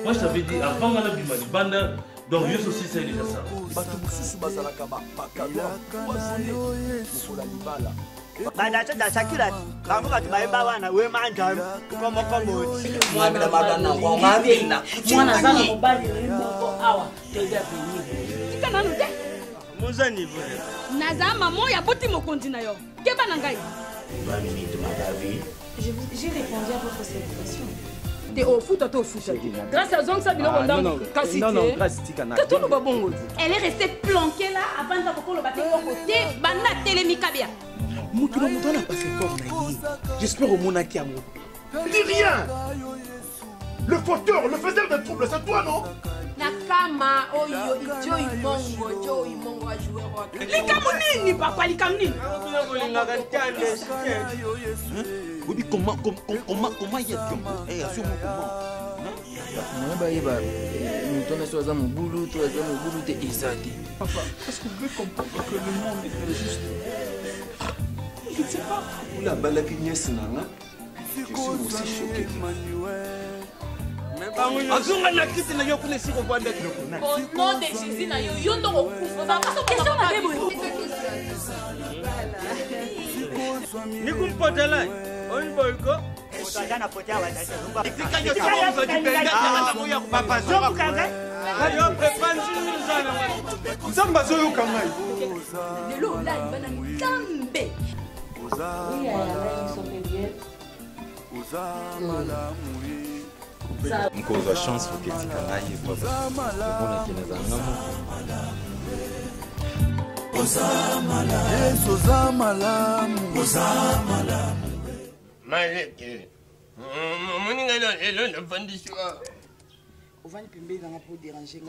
Moi je t'avais dit avant la bimani banda donc Dieu aussi c'est déjà ça. J'ai répondu à votre salutation. T'es au foot, t'es au foot. Grâce à Zong Sabino, on a Non, grâce elle est restée planquée là avant de le bâtiment au côté. Banda télémikabia. J'espère au Monaki amour. Dis rien. Le fauteur, le faiseur de troubles, c'est toi, non? Nakama, oyo, Joe Imongo a joué rôle. Likamuni, papa, Likamuni. Oui, comment y a-t-il? Eh, assure-moi comment. Papa, est-ce que vous pouvez comprendre que le monde est juste? Je ne sais pas. La balakiniès nana. Je suis aussi choqué. Au nom de Jésus, yondo okufa. Question na bebo. Ni kumpotela. On boyko. Otana potea wa Papa Zokanga. Ayo prepanzi nzana. Nzamba zoyo kangai. Lelo là il va na nzambe. Oui, ils sont bien. Mkoza chance uketika naye kwa kuona kinaweza ngamo. Maleke. Moninga le vandishwa. Ovani pembe na pour déranger s'il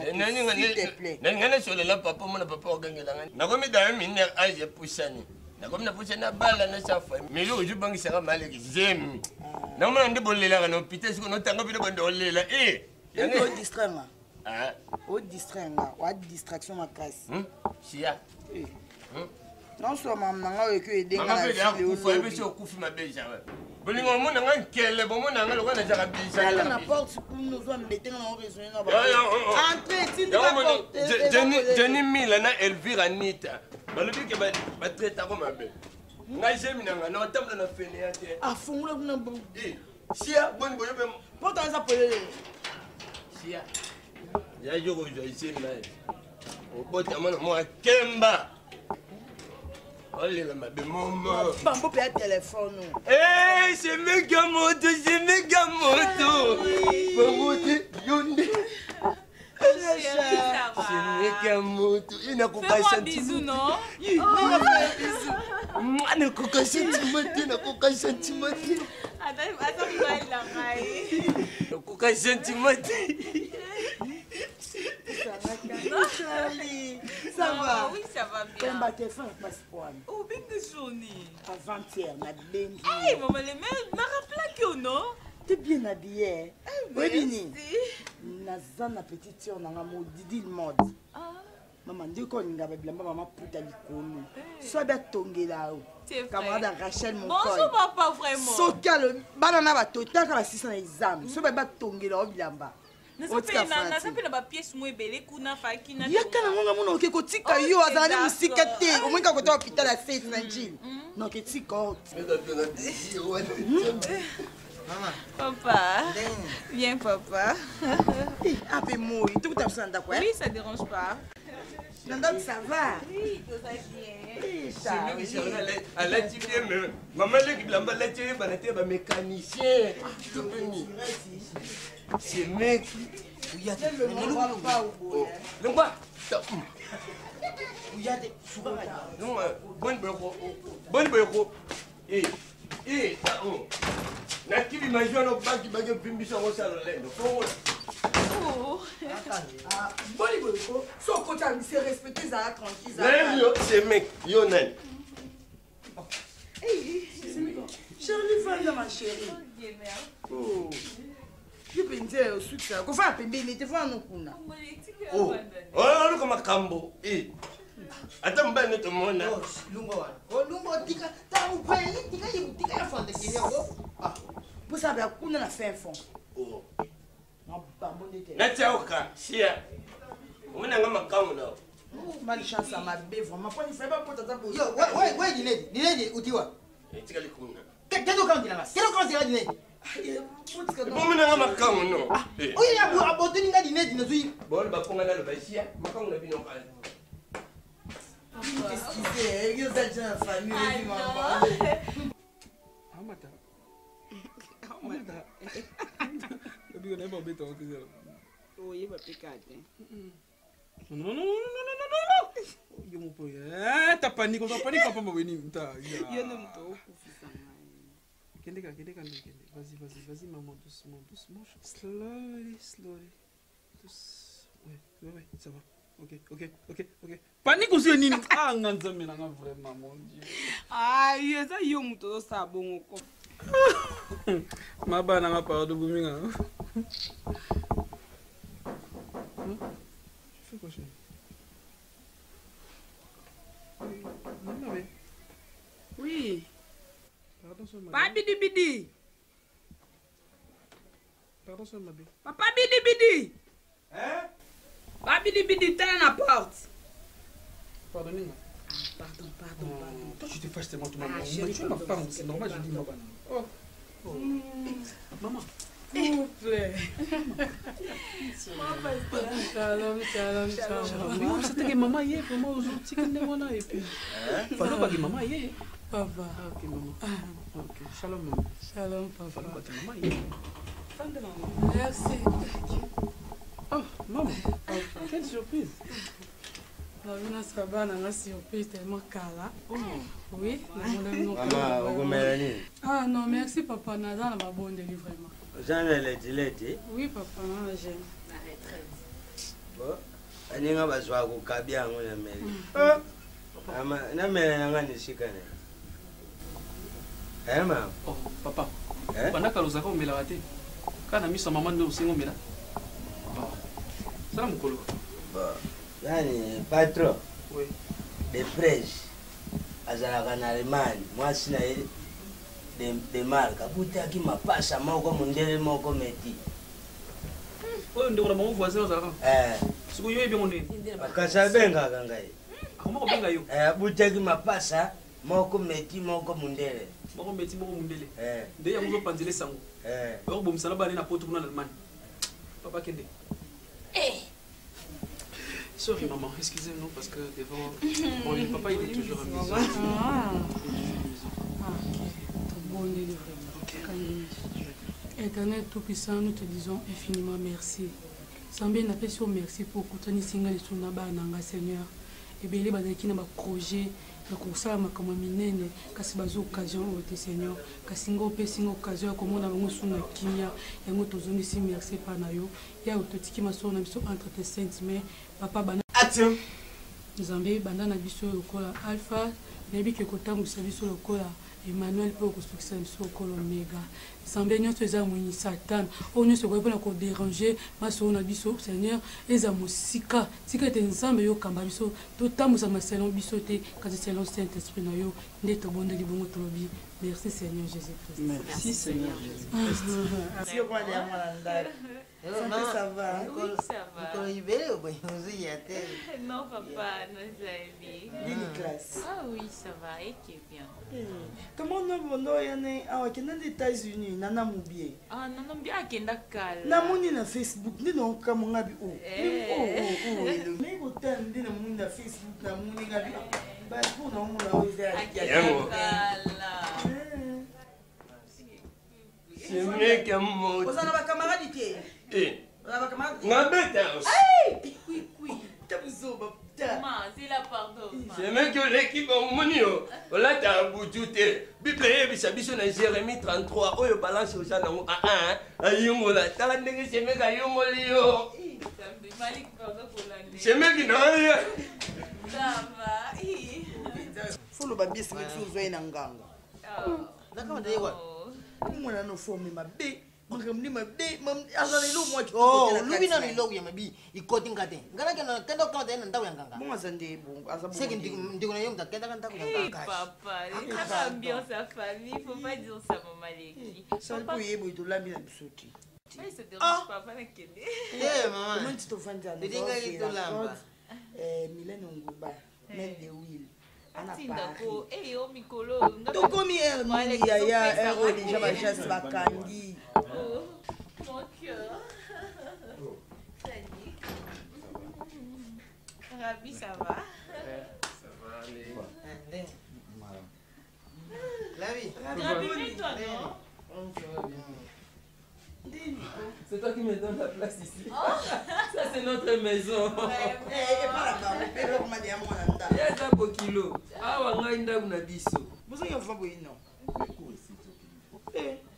te plaît. Nangana sur la papa mon papa ogangela. Nakomi da mine aje pushani. Nakomi na pushana bala na safa. Melo uju bangi saka maleke zemi. Namana ndi bolela kana pita siko no tanga bile bande olela yango distraire ah o distraire wa distraction ma casse chia non so mam nanga we ke edenga na le fo ebe so kufi mabeja bolingo mo nanga nkele bo mo nanga lokana jaka bisa la porte pour nous zo mbetenga na raison na ba entrer tindi ba porte Jenny Mila na Elvira Nita balobi ke ba traiter ko mabe ngai jemi nanga na tamla na fene yate afungula kuna bo chia bon boyo be porte za polele chia ya jogo jo ici na o bota mona mo kemba olé mabe momo bambo pe téléphone eh c'est méga moto bambo te yonde c'est méga moto ina kukaisha bisou non mwana kukaisha timati na kukaisha timati Attends, la maille. Kukaisha timati Charlie, ça va? Oui, ça va bien. Pemba te fin passe quoi? Oh, bien de journée. Avant-hier, na bengi. Hey, maman, les mères, m'a rappelé que non? T'es bien habillée. Oui, Bini. Nazana petite sœur nanga modidi mode. Maman, ndiko ninga bilamba maman puta likolo. Soit ba tongela o. Camarade Rachel mon col. Bonjour papa vraiment. Sokalo, banana ba tota ka 600 exam. Soit ba tongela o bilamba. Na sape na ba pièce mo ebele kuna fakina. Yakana ngonga mona oke kotika yo azana musika te. Au moins ka kota hôpital à Saint Angile. Non ke tika. Papa. Viens papa. Appelle-moi, tout à fait d'accord. Oui, ça dérange pas. Donc ça va. Oui, tout ça bien. Maman, le mécanicien. C'est mec. C'est mec, Yonan. Charlie, va ma chérie. Oh. Je peux dire au sucre. Qu'on va appeler Béné, tu vois nous kuna. Oh, oh, comme un cambo. Attends, ben, tout le monde. Oh, Lumbo, tika, ta ou pas, tika, ça va couler la fin fond. Oh. Non, pas mon déter. Natchaoka, chia. On a un macaron là. Malchance à ma bête, vraiment. Pas il fait pas pour t'attendre pour. Yo, ouais, dîner, où tu vois? Et tu as les coups. Quel camp là? Quel camp là dîner? Bon, on a un macaron non. Oui, il y a un dîner dîner. Bon, bah, pour le bâchia, macaron la vie non. Qu'est-ce qu'il fait? Il y a déjà une famille. Amata. Depuis on est pas bête, Oui, va piquer. Non. Yo mon pote. T'as paniqué, papa m'a venu. Yo non m'to. Kende. Vas-y, maman, doucement. Slowly. Ouais, ça va. Ok. Panique aussi, Nini. Ah, vraiment, mon Dieu. Aïe, ça yo m'to ça bon. Ma bana n'a pas de bouminga. Je fais quoi, chérie? Oui. Pardon, sur ma Pas bidi. Pardon, sur ma bille. Papa bidi. Hein? Pas bidi, t'es à la porte. Pardonnez-moi. Pardon. Toi, tu te fâches tellement, tout le monde. Chérie, Tu es ma femme, c'est normal, je dis ma banane. Oh. Maman. S'il vous plaît. Shalom. C'était que maman hier, vraiment aujourd'hui, quand on a et puis. Fallait pas que maman hier. Papa. Ok, maman. Ok, shalom, maman. Shalom, papa. Fallait pas que maman hier. Merci. Oh, maman. Quelle surprise. Navina Sabana m'a surpris tellement cala. Oui, Maman, ah non, merci papa, Nada n'a pas bon délivrement. j'en ai les Oui, papa, j'aime. Bon, on est pas besoin de cabia, on a mêlé. Na mêlé, on a nishikane. Eh, maman. Oh, papa. Pendant que nous avons mis la raté, quand on a mis sa maman de l'océan, on a ça, mon colo. Yani, patron. Oui. De fraîche. Azalaka na Allemagne. Moi, si de marque. Abutaki mapasa moko mundele moko meti. Oh, on devrait mon voisin aux arabes. Ce que vous avez bien monté. Kasabenga kangai. Comment on bien gaillot? Abutaki mapasa moko meti moko mundele. Moko meti moko mundele. D'ailleurs, on va panzeler sango. Alors, bon, ça va aller na pote pour l'Allemagne. Papa Kende. Sorry maman, excusez-nous parce que devant bon, le papa il est toujours à la maison. Bon délivrement. Éternel Tout-Puissant, nous te disons infiniment merci. Sambé n'a pas sur merci pour Koutani Singa les Sunaba Nanga Seigneur. Et bien les badaki na ba projet na kosala makambo minene kasi bazo occasion au Seigneur. Kasi ngo pe singa occasion comme on a bango suna kimia yango tozongi si merci pa na yo. Ya ototiki maso na biso entre tes saintes mains. Papa bana action. Nzambe banda na biso lokola alpha nebi ke kotambwisa biso lokola Emmanuel pour kosukisa biso lokola omega. Nzambe nyonso eza mwini satan oyo nyonso ekoki mpona kodéranger maso na biso Seigneur eza mosika tika ete nzambe yokamba biso totambusa maselon biso te kasi selon saint esprit na yo nde tobondeli bongo tolobi merci Seigneur Jésus-Christ. Merci Seigneur Jésus-Christ. Merci au roi des Amandar. Ça va? Oui, ça va. Non, papa, nous amis. Classe. Ah oui, ça va, et qui est bien. Comment nous avons des États-Unis, nana moubié. Ah, non, bien, qui n'a qu'à na moni na Facebook ni no kama ngabi o mais hotel ndi na moni na Facebook na moni ngabi ba pour na mona o za c'est mieux que moi. Vous en avez camarade qui Eh. Vous avez camarade. Ngabeta. Oui. Tabuzo bapta. Maman, c'est la pardon. C'est mieux que l'équipe en monio. Là t'as boututé. Bible yebisa biso na Jérémie 33 oyo balance au sana ayongola tala ndenge c'est mieux ayongoli yo. C'est mieux que non. Ça va. Faut le babier c'est que vous voyez na nganga. D'accord, on dit quoi? Mwana no forme mabe Oh, lubi na lilo ya mabi ikoti ngate. Ngana kana kenda kwa tena ndawu ya nganga. Bonga zande bongo azabu. C'est que ndiko na yomta kenda kanta kwa nganga. Papa, c'est l'ambiance à famille, faut pas dire ça maman Leki. Ça peut y être la bien bisouti. Mais ça dérange pas na kende. Maman. Comment tu te fais dire? Ndinga itolamba. Mylène Ngouba, Mel de Will. Tindako, oh mikolo. Tokomi ya ero déjà ba chasse bakangi. Oh, mon cœur. Salut. Rabi, ça va? Ça va aller. La vie. Rabi, mais toi, non? C'est toi qui me donnes la place ici. Ça, c'est notre maison. Il y a ça pour kilo. Ah, on a une dame na biso. Vous avez un femme non?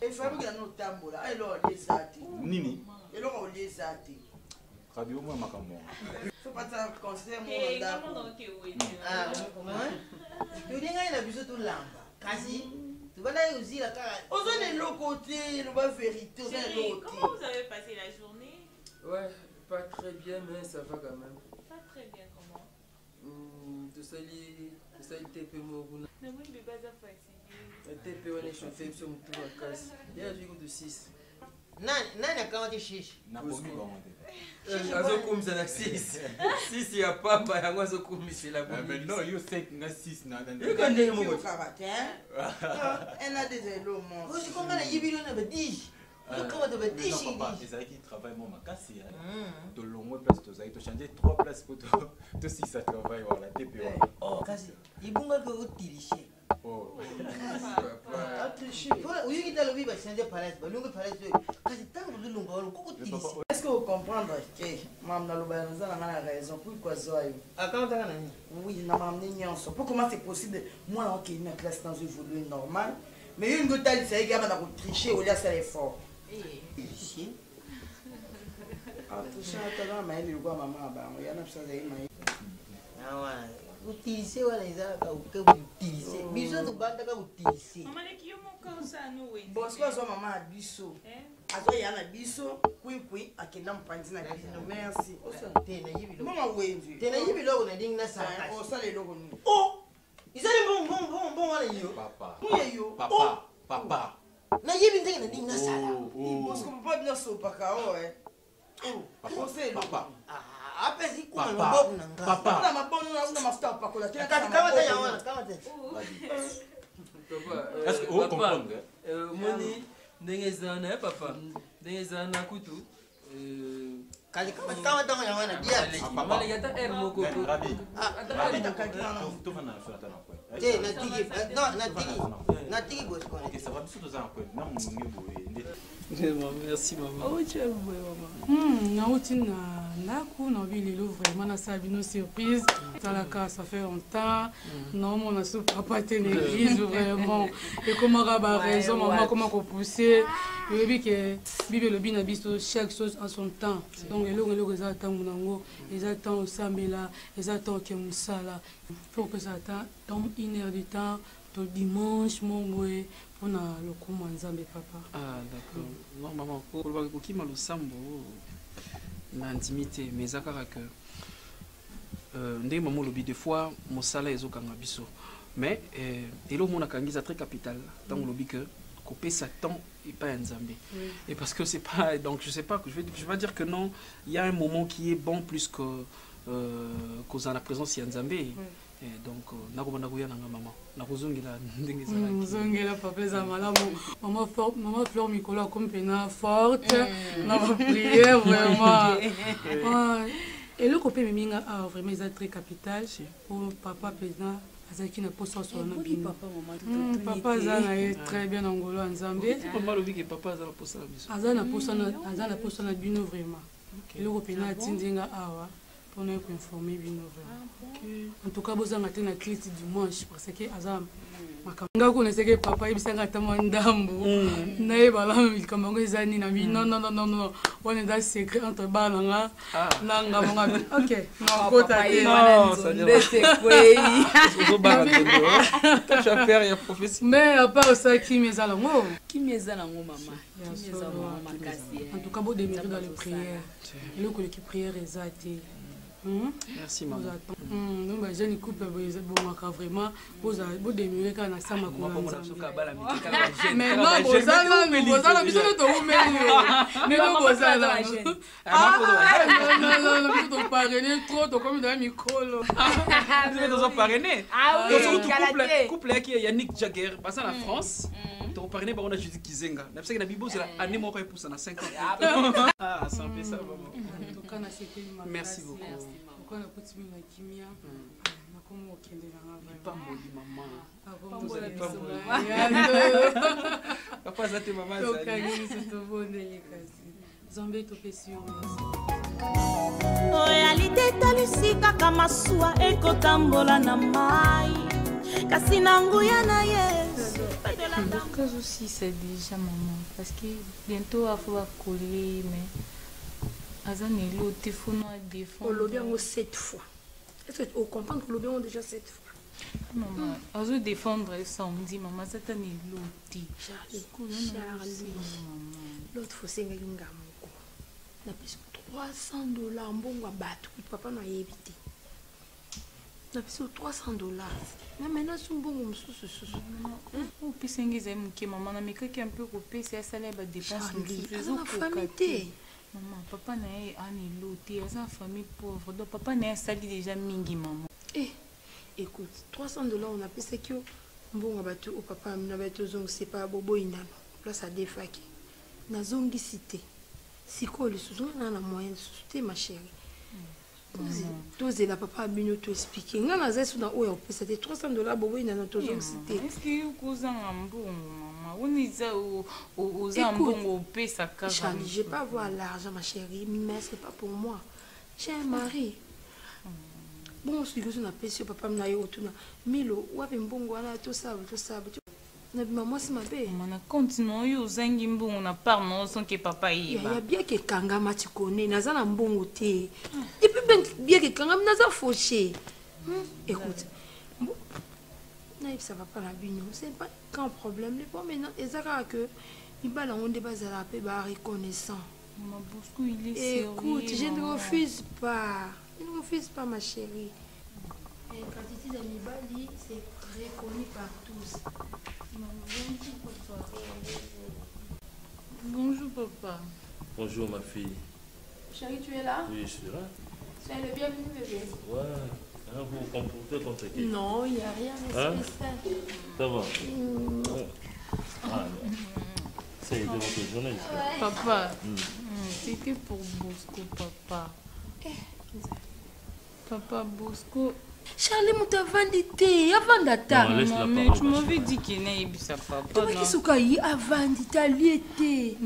Et femme qui a notre tambour, elle a les sati. Nini? Elle a les sati. Radio moi makambo. Faut pas ça considérer Eh, mon dame. comment donc oui? Ah, comment? Tu dis nga ina biso tout lamba. Kasi tu vas là aussi la cara. Aux autres l'autre côté, le bas vérité, aux Chérie, autres comment vous avez passé la journée? Ouais, pas très bien, mais ça va quand même. Pas très bien, comment? Tout ça, il TP Moruna. Mais moi, je ne vais pas être fatiguée. Le TP, on est chauffé sur mon tour à casse. Il y a du coup de 6. Nani akawati shishi. Na pomi ba azokumisa na 6 6 ya pamba yango azokumisa la bombe. Mais non, yo 5 na 6 na na. Yo kande mo ko. Elle a des élos mon. Vous comment na yibilo na badi. Yo kama de badi shi. Ezali qui travaille moi makasi hein. De longue place to zali to changer 3 places pour to 6 à travail voilà TP. Oh kasi ibunga ko utilishe. Oh. Oui, qui t'a le vivre changer palais, ba lungu palais. Kasi tangu lungu walo ko utilishe. Est-ce que vous comprenez que maman na loba nous a la raison pourquoi zoyo? Akama tanga nani? Oui, na maman nyonso. Pour comment c'est possible moi là qui est une classe dans une volume normal, mais une goutte d'ail c'est également na tricher au lieu de faire effort. Ici. Ah, tout ça t'as ma elle quoi maman ba, il y a na ça des mai. Ah ouais. Utilisé wala izala ka utilisé. Biso to banda ka utilisé. Maman, les qui ont mon corps, ça nous, oui. Bon, c'est quoi ça maman biso? Azo ya na biso, kui akenda mpanzi na biso. Merci. Tena yibilo. Mama wenzi. Tena yibilo na ding na sa. O sala eloko ni. Oh! Izali bon wala yo. Papa. Yo. Papa. Na yibi ndenge na ding na sala. Parce qu'on peut pas bien so paka oh. Papa. Apesi kuna mabobu na nga. Papa. Na mabobu na mafuta pakola. Kama ta yawana, kama ta. Papa. Est-ce que vous comprenez? Moni ndenge zana papa. Ndenge zana kutu. Kali kama ta yawana dia. Mama ya ta er moko. Rabi. Rabi ta tu vas na faire ta na quoi. Te na tigi. Non, na tigi boss quoi. OK, ça va biso za quoi. Na mungi boye. Merci maman. Oh tu es maman. Na utina ndako na bilelo vraiment na sa bino surprise. Talaka ça fait longtemps. Non mon a sou papa te l'église vraiment. Et comment ba raison maman comment ko pousser. Je dis que Bible le bin biso chaque chose en son temps. Donc eloko za tango nango, ezata osambela, ezata ke musala. Faut que ça tombe 1 heure du temps. Tout dimanche, mon boy, on a le comment Nzambe papa. Ah d'accord. Non maman, pour le qui m'a le sambo, l'intimité, mais zakara que ndé maman lobby des fois mon salaire est au kangabiso. Mais et là on a kangiza très capital. Dans le lobby que couper sa temps et pas Nzambe. Et parce que c'est pas donc je sais pas, je vais dire que non, il y a un moment qui est bon plus que cause en la présence de Nzambe. Et donc nakomana kuya nanga maman nakozongela ndenge za laki zongela papa za malamu maman Fleur Mikola comme pena forte na prière vraiment et le copé minga a vraiment ça très capital pour papa pena azaki na posa sur na bino papa zana est très bien ngolo Nzambe papa lobi que papa za na posa biso azana posa na bino vraiment et le copé na tindinga awa pour nous informer bien. En tout cas, vous avez la clé dimanche parce que Azam. Nga connaissez que papa il s'est gâté mandambo. Nae bala il comme que zani na mi non. On est dans secret entre balanga. Nanga manga. OK. Non, papa il non, ça dit. Tu as peur ya professeur. Mais à part ça qui me zalango. Qui me zalango maman. Qui me zalango makasi. En tout cas, vous démarrez dans les prières. Et le collectif prière exacté. Merci maman. Donc je ne coupe pas vraiment. Vous démarrez quand on a ça ma mais non, vous allez vous parrainer trop comme dans micro. Vous êtes parrainé. Ah oui, couple qui est Yannick Jagger passé en France. Tu as parrainé par on a Jésus Kizenga. Na psaka na Bible c'est la année moi pour ça na 5 ans. Ah, ça fait ça maman. En tout cas, merci beaucoup. Pourquoi on a petit peu de kimia? Na comme okende na pas moli maman. Papa ça te maman ça. C'est tout bon kasi. Zambé to pesio. Réalité talisika kama sua ekotambola na mai. Kasi nanguya na Yesu. Le cas aussi c'est déjà maman parce que bientôt il faut coller mais Azan est l'autre il faut nous défendre. On l'a bien 7 fois. Est-ce que vous comprenez que l'on déjà 7 fois? Maman, on veut défendre samedi maman ça t'en est l'autre. Charlie. L'autre fois c'est ngalunga moko. Na pesa $300 mbongo abatu papa na yebite. Na pesa $300. Mais maintenant c'est un bon msusu. Ou puis c'est mke maman na meka qui un peu coupé c'est ça les dépenses msusu. Famille. Maman, papa n'a pas loté, il a une famille pauvre. Donc papa n'a pas déjà mingi maman. Écoute, $300 on a pensé que bon au papa n'a pas c'est pas bobo inano. Là ça défaque. Na zongi cité. Si quoi le sous on a la moyenne sous ma chérie. Tous la papa a bien tout expliqué. On a zé sous na o c'était $300 bobo inano to zongi cité. Est-ce que vous cousin un bon on est aux ambons au pays ça casse. Charlie, je vais pas avoir l'argent ma chérie, mais c'est pas pour moi. J'ai un mari. Bon, si vous avez payé papa m'a eu autour Milo, ou avez un bon voilà tout ça. Maman c'est ma belle. On a continué aux angimbo on a pas non sans que papa y. Il y a bien que kanga ma tu connais, naza na bon côté. Et puis bien que kanga naza fauché. Écoute. Ça va pas la bino, c'est pas qu'un problème. Les bon maintenant, et ça que il va là on débat à la reconnaissant. Maman Bosco il est sérieux. Écoute, je ne refuse pas. Je ne refuse pas ma chérie. Et quand tu dis Bali, c'est reconnu par tous. Bonjour papa. Bonjour ma fille. Chérie, tu es là? Oui, je suis là. Tu es le bienvenu bébé. Ouais. Vous vous comportez comme ça. Non, il n'y a rien de spécial. Ça va. C'est de votre journée. Papa, c'était pour Bosco, papa. Papa Bosco. Charlie, tu as vendu avant d'attendre. Mais tu m'avais dit qu'il n'est pas papa. Tu m'as dit avant d'attendre.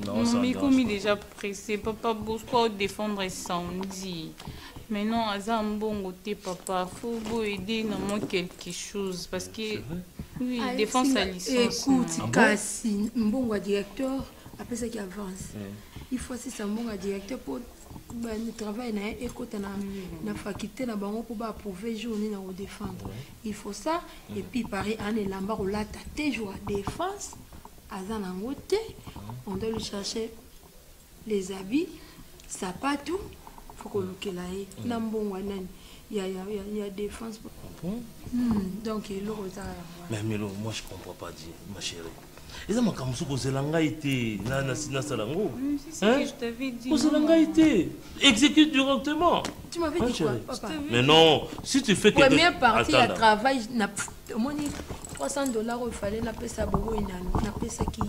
Non, mais comme il est déjà pressé, papa Bosco défendre samedi. Maintenant, à un bon côté, papa, il faut aider dans quelque chose parce que oui, il défend sa licence. Écoute, Cassie, un bon directeur, après ça qui avance. Il faut aussi un bon directeur pour travailler dans l'école, dans la faculté, pour approuver journée dans la défense. Il faut ça. Et puis, pareil, on est là-bas, on a toujours la défense. On doit lui chercher les habits, ça pas tout. Faut que il y a défense. Donc il le retard. Mais Melo, moi je comprends pas dire ma chérie. Et ça m'a comme ça que Zelanga était na salango. C'est ce que je t'avais dit. Zelanga était exécute directement. Tu m'avais dit quoi papa? Mais non, si tu fais que première partie à travail n'a $300 il fallait la payer ça bobo inano, na payer ça qui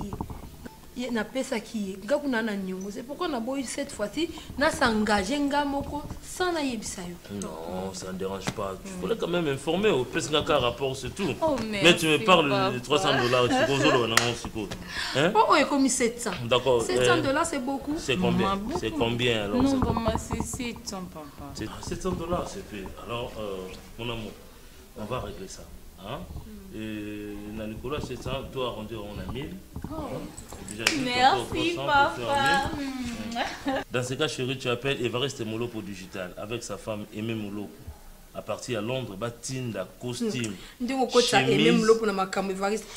na pesa qui est gakuna na nyongo c'est pourquoi na boy cette fois-ci na s'engager ngamoko sans na yebisa yo. Non, ça ne dérange pas. Tu voulais quand même informer au PSNK rapport c'est tout. Oh, mais tu me parles de $300 tu causes non suppose. Hein? Oh, est comme 700. D'accord. $700 c'est beaucoup. C'est combien? C'est combien alors? Non, maman, c'est 700 papa. $700 c'est fait. Alors mon amour, on va régler ça. Hein? Et Nicolas, c'est ça, toi arrondir on a 1000. Oh. Déjà, merci papa. Dans ce cas, chérie, tu appelles Evariste Molo pour digital avec sa femme Aimé Molo. À partir à Londres, batinda, costume. Ndingo kocha Aimé Molo pour na makambo Evariste.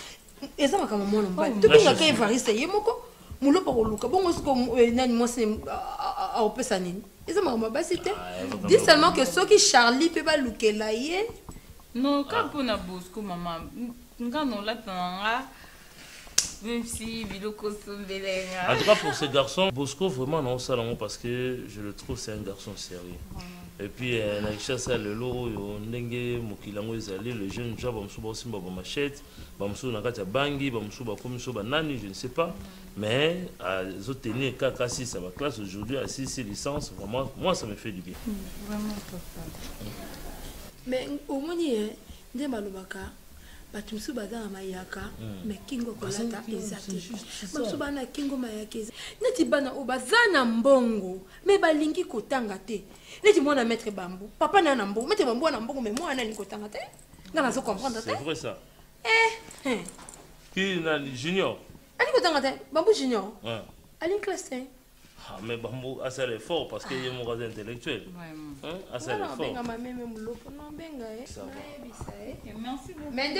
Eza makambo mwana mbali. Tu binga ka Evariste yemoko. Molo pa koluka. Bongo siko nani mwasi a opesa nini. Eza makambo basi te. Dis seulement que ceux qui Charlie peut pas lukela ye. Non, quand on a Bosco, maman, quand on l'attend, même si Biloko Sombelenga. En tout cas, pour ce garçon, Bosco, vraiment, non, ça, non, parce que je le trouve, c'est un garçon sérieux. Et puis, Naïcha, ça, le lot, Ndenge, Mokilango, le jeune job, Bamsou, Simba, Machette, Bamsou, Nakata, Bangi, Bamsou, Bakomiso, Banani, je ne sais pas. Mais, à Zoteni, Kaka, si ça va classe aujourd'hui, à 6 licences, vraiment, moi, ça me fait du bien. Vraiment, papa. Mais au moins, nde malobaka bato mosusu baza na mayaka mais kingo kolata eza te bamosusu bana na kingo mayaka eza neti bana oyo baza na mbongo mais balingi kotanga te neti mwana maître bambu papa na na mbongo maître bambu na mbongo mais mwana nani kotanga te nga nazo comprendre te c'est vrai ça qui na junior ali kotanga te bambu junior ali classe te. Ah, mais Bambo a ça l'effort parce qu'il y a mon gaz intellectuel. Hein? A ça l'effort. Merci beaucoup. Mais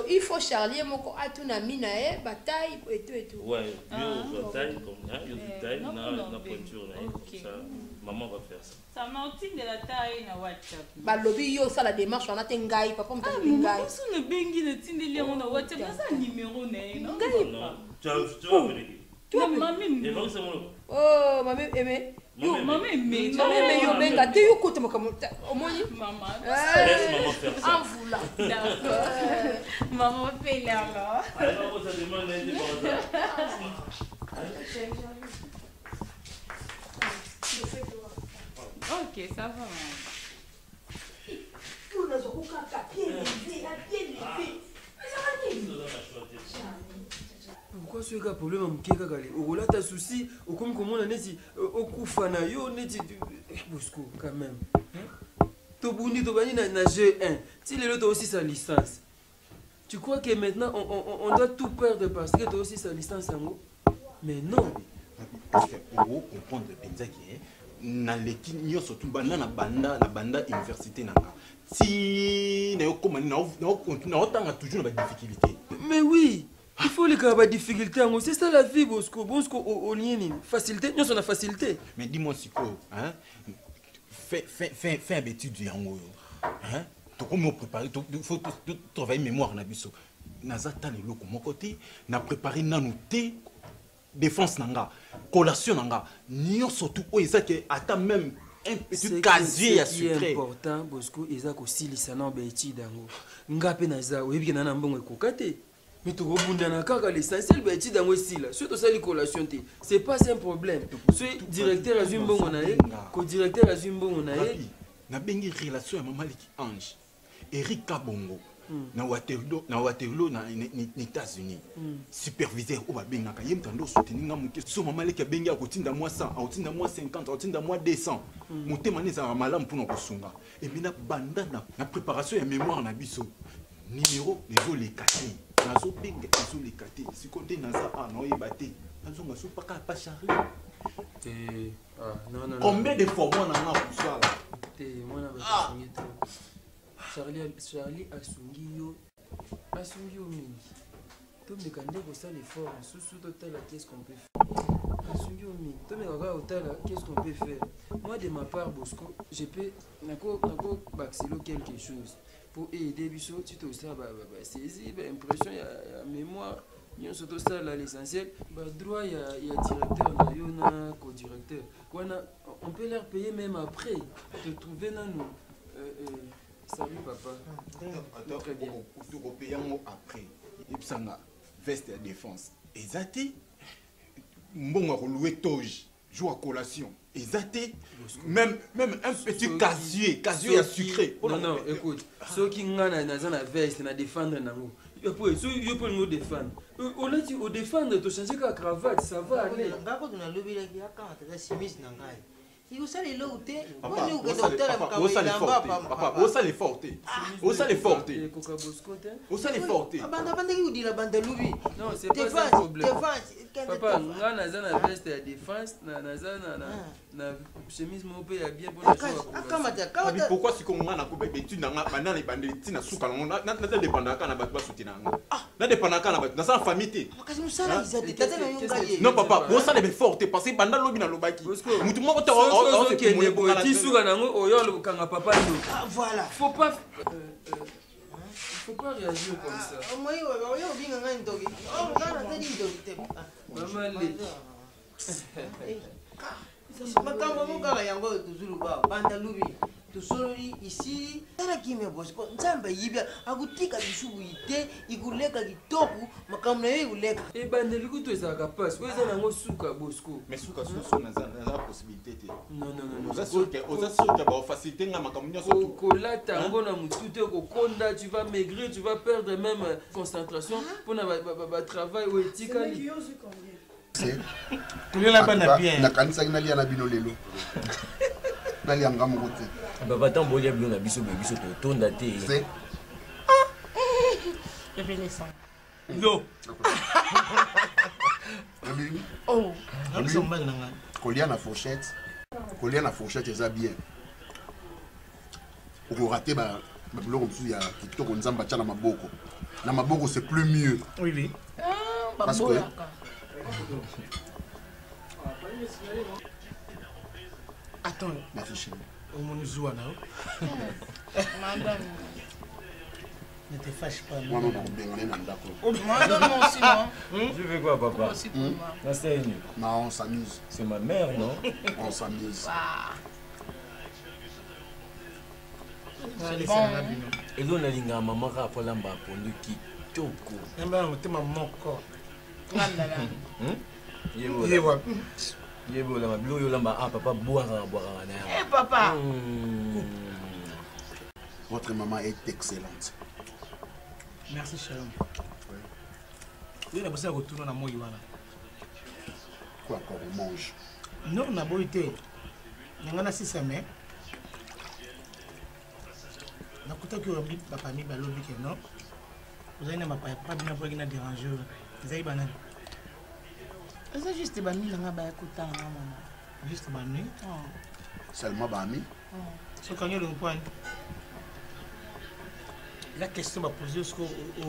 il faut Charlie moko atuna mina e bataille et tout. Ouais, bio bataille comme ça, yo bataille na pointure na ça. Maman va faire ça. Ça m'entend de la taille na WhatsApp. Ba lobby yo ça la démarche on a tengai papa mta tengai. Ah, on ne bengi na tindeli na WhatsApp, ça numéro na non. Non, tu vas venir. Oh, maman aimé. Yo, maman aimé. Maman aimé, yo benga. Tu yo kote makamu. Omoni. Maman. Laisse maman faire ça. En vous là. D'accord. Maman paye là. Allez, maman, ça demande Ok, ça va. Tout le monde a pied levé. Pourquoi ce gars problème à mouké kakali? Au là t'as souci, au comme comment on a dit, au coup fanayo, net Bosco quand même. Tobouni tobani na G1. Si les autres aussi sa licence. Tu crois que maintenant on doit tout perdre parce que tu as aussi sa licence en haut? Mais non. Parce que on comprend le Benzaki na l'équipe nyo surtout na banda université nanga. Si na comme na otanga toujours na difficulté. Mais oui. Il faut les cas de difficulté, c'est ça la vie, Bosco. Bosco, au lien, facilité, nous on a facilité. Mais dis-moi, Siko, hein, fais un bêtise du yango. Hein, tu peux préparer, il faut travailler mémoire na biso. Nazata le loko mon côté, na préparé nanoté défense nanga, collation nanga. Nyo surtout o ezake ata même un petit casier à sucre. C'est important, Bosco, ezako aussi les sanan bêtise dango. Ngape naza, oyebi na mbongo kokate. Mais tu as l'essentiel, surtout ça, les collations. C'est pas un problème. Ce directeur a une bonne année, co-directeur a une bonne année. Na bengi relation avec Maliki Ange, Eric Kabongo, na Waterloo, na États-Unis. Superviseur au Babengaka, yem tando soutenir na muke. So mama leki bengi a kotinda moi 100, a kotinda moi 50, a kotinda moi 200. Monte maneza malam pour nous kosunga. Et mina banda na préparation et mémoire na biso. Numéro les les cassés. Nazo benga nazo les cassés. Si côté naza a no yebate. Nazo ngaso pas Charlie. Non. Combien de fois moi na pour ça là? Charlie asungi yo mingi. Tout me kande ko ça l'effort sous total qu'est-ce qu'on peut faire? Asungi yo mingi. Tout me kaka total qu'est-ce qu'on peut faire? Moi de ma part Bosco, je peux nako baxilo quelque chose pour aider biso tu te ça saisir impression ya mémoire. Nous sommes ça l'essentiel. Droit, il y a directeur, il y a co-directeur. On peut leur payer même après. Te trouver dans nous. Salut papa. Très bien. Tout au payant après. Il y a veste de défense. Exactement. mbongo ko louer toge jour à collation exacté même un petit casier à sucré. Non écoute ceux qui ngana na veste na défendre nango après ceux yo peut nous défendre on a dit au défendre to changer ka cravate ça va aller ngako tuna lobby la yaka ta chemise na ngai il ça les lots té papa ça les forte banda ki udila banda lobby non c'est pas ça le problème papa ngana zana veste ya défense na zana na chemise mo pe ya bien bonne chose pourquoi si comme ngana ko bebe tu na banda les bande tina suka na dépendant kana ba soutenir na dépendant kana ba na sa famille té kasi musala izate tata na yonga ye non papa ça les forte parce que banda lobby na lobaki mutu mo ko tisuka nango oyo olobukanga papa ndo voilà faut pas réagir comme ça moi oyo binga ngani ndoki oh ngana tedi ndoki te maman le makambo mokala yango tuzulu ba banda lubi tusoli ici tala kimya Bosco nzamba yibya akutika bisubu ite ikuleka kitoko makambo nayo ikuleka ebandeli kutu ezalaka passe oyo eza nango suka Bosco mais suka susu na possibilité te non oza sûr que ba facilité nga makambo nyonso kolata yango na mutu te kokonda tu vas maigrir tu vas perdre même concentration mpona batravail oyo etikali nakanisaki nalia na bino lelo nalianga moko te papa tant bolia bio na biso totonda te yo kolia na fourchette eza bien okorate babiloko mosusu ya kitoko nzambe atya na maboko c'est plus mieux oui parce que attends merci chérie on joue là madame ne te fâche pas moi non bengane na ndako madame aussi non je fais quoi papa non on s'amuse c'est ma mère non on s'amuse elo nalinga mama ka polamba pondu kitoko namba motema moko yebo la mabilo yo lamba papa boire na papa votre maman est excellente merci Shalom oui la bossa retourne na moi wana quoi encore on mange non na boité ngana sisa mais nakuta ki obi papa mi balobi ke non vous avez na papa bina pour na déranger vous avez banane c'est juste bami na ba écoutant maman juste bami seulement bami ce quand le point la question va poser au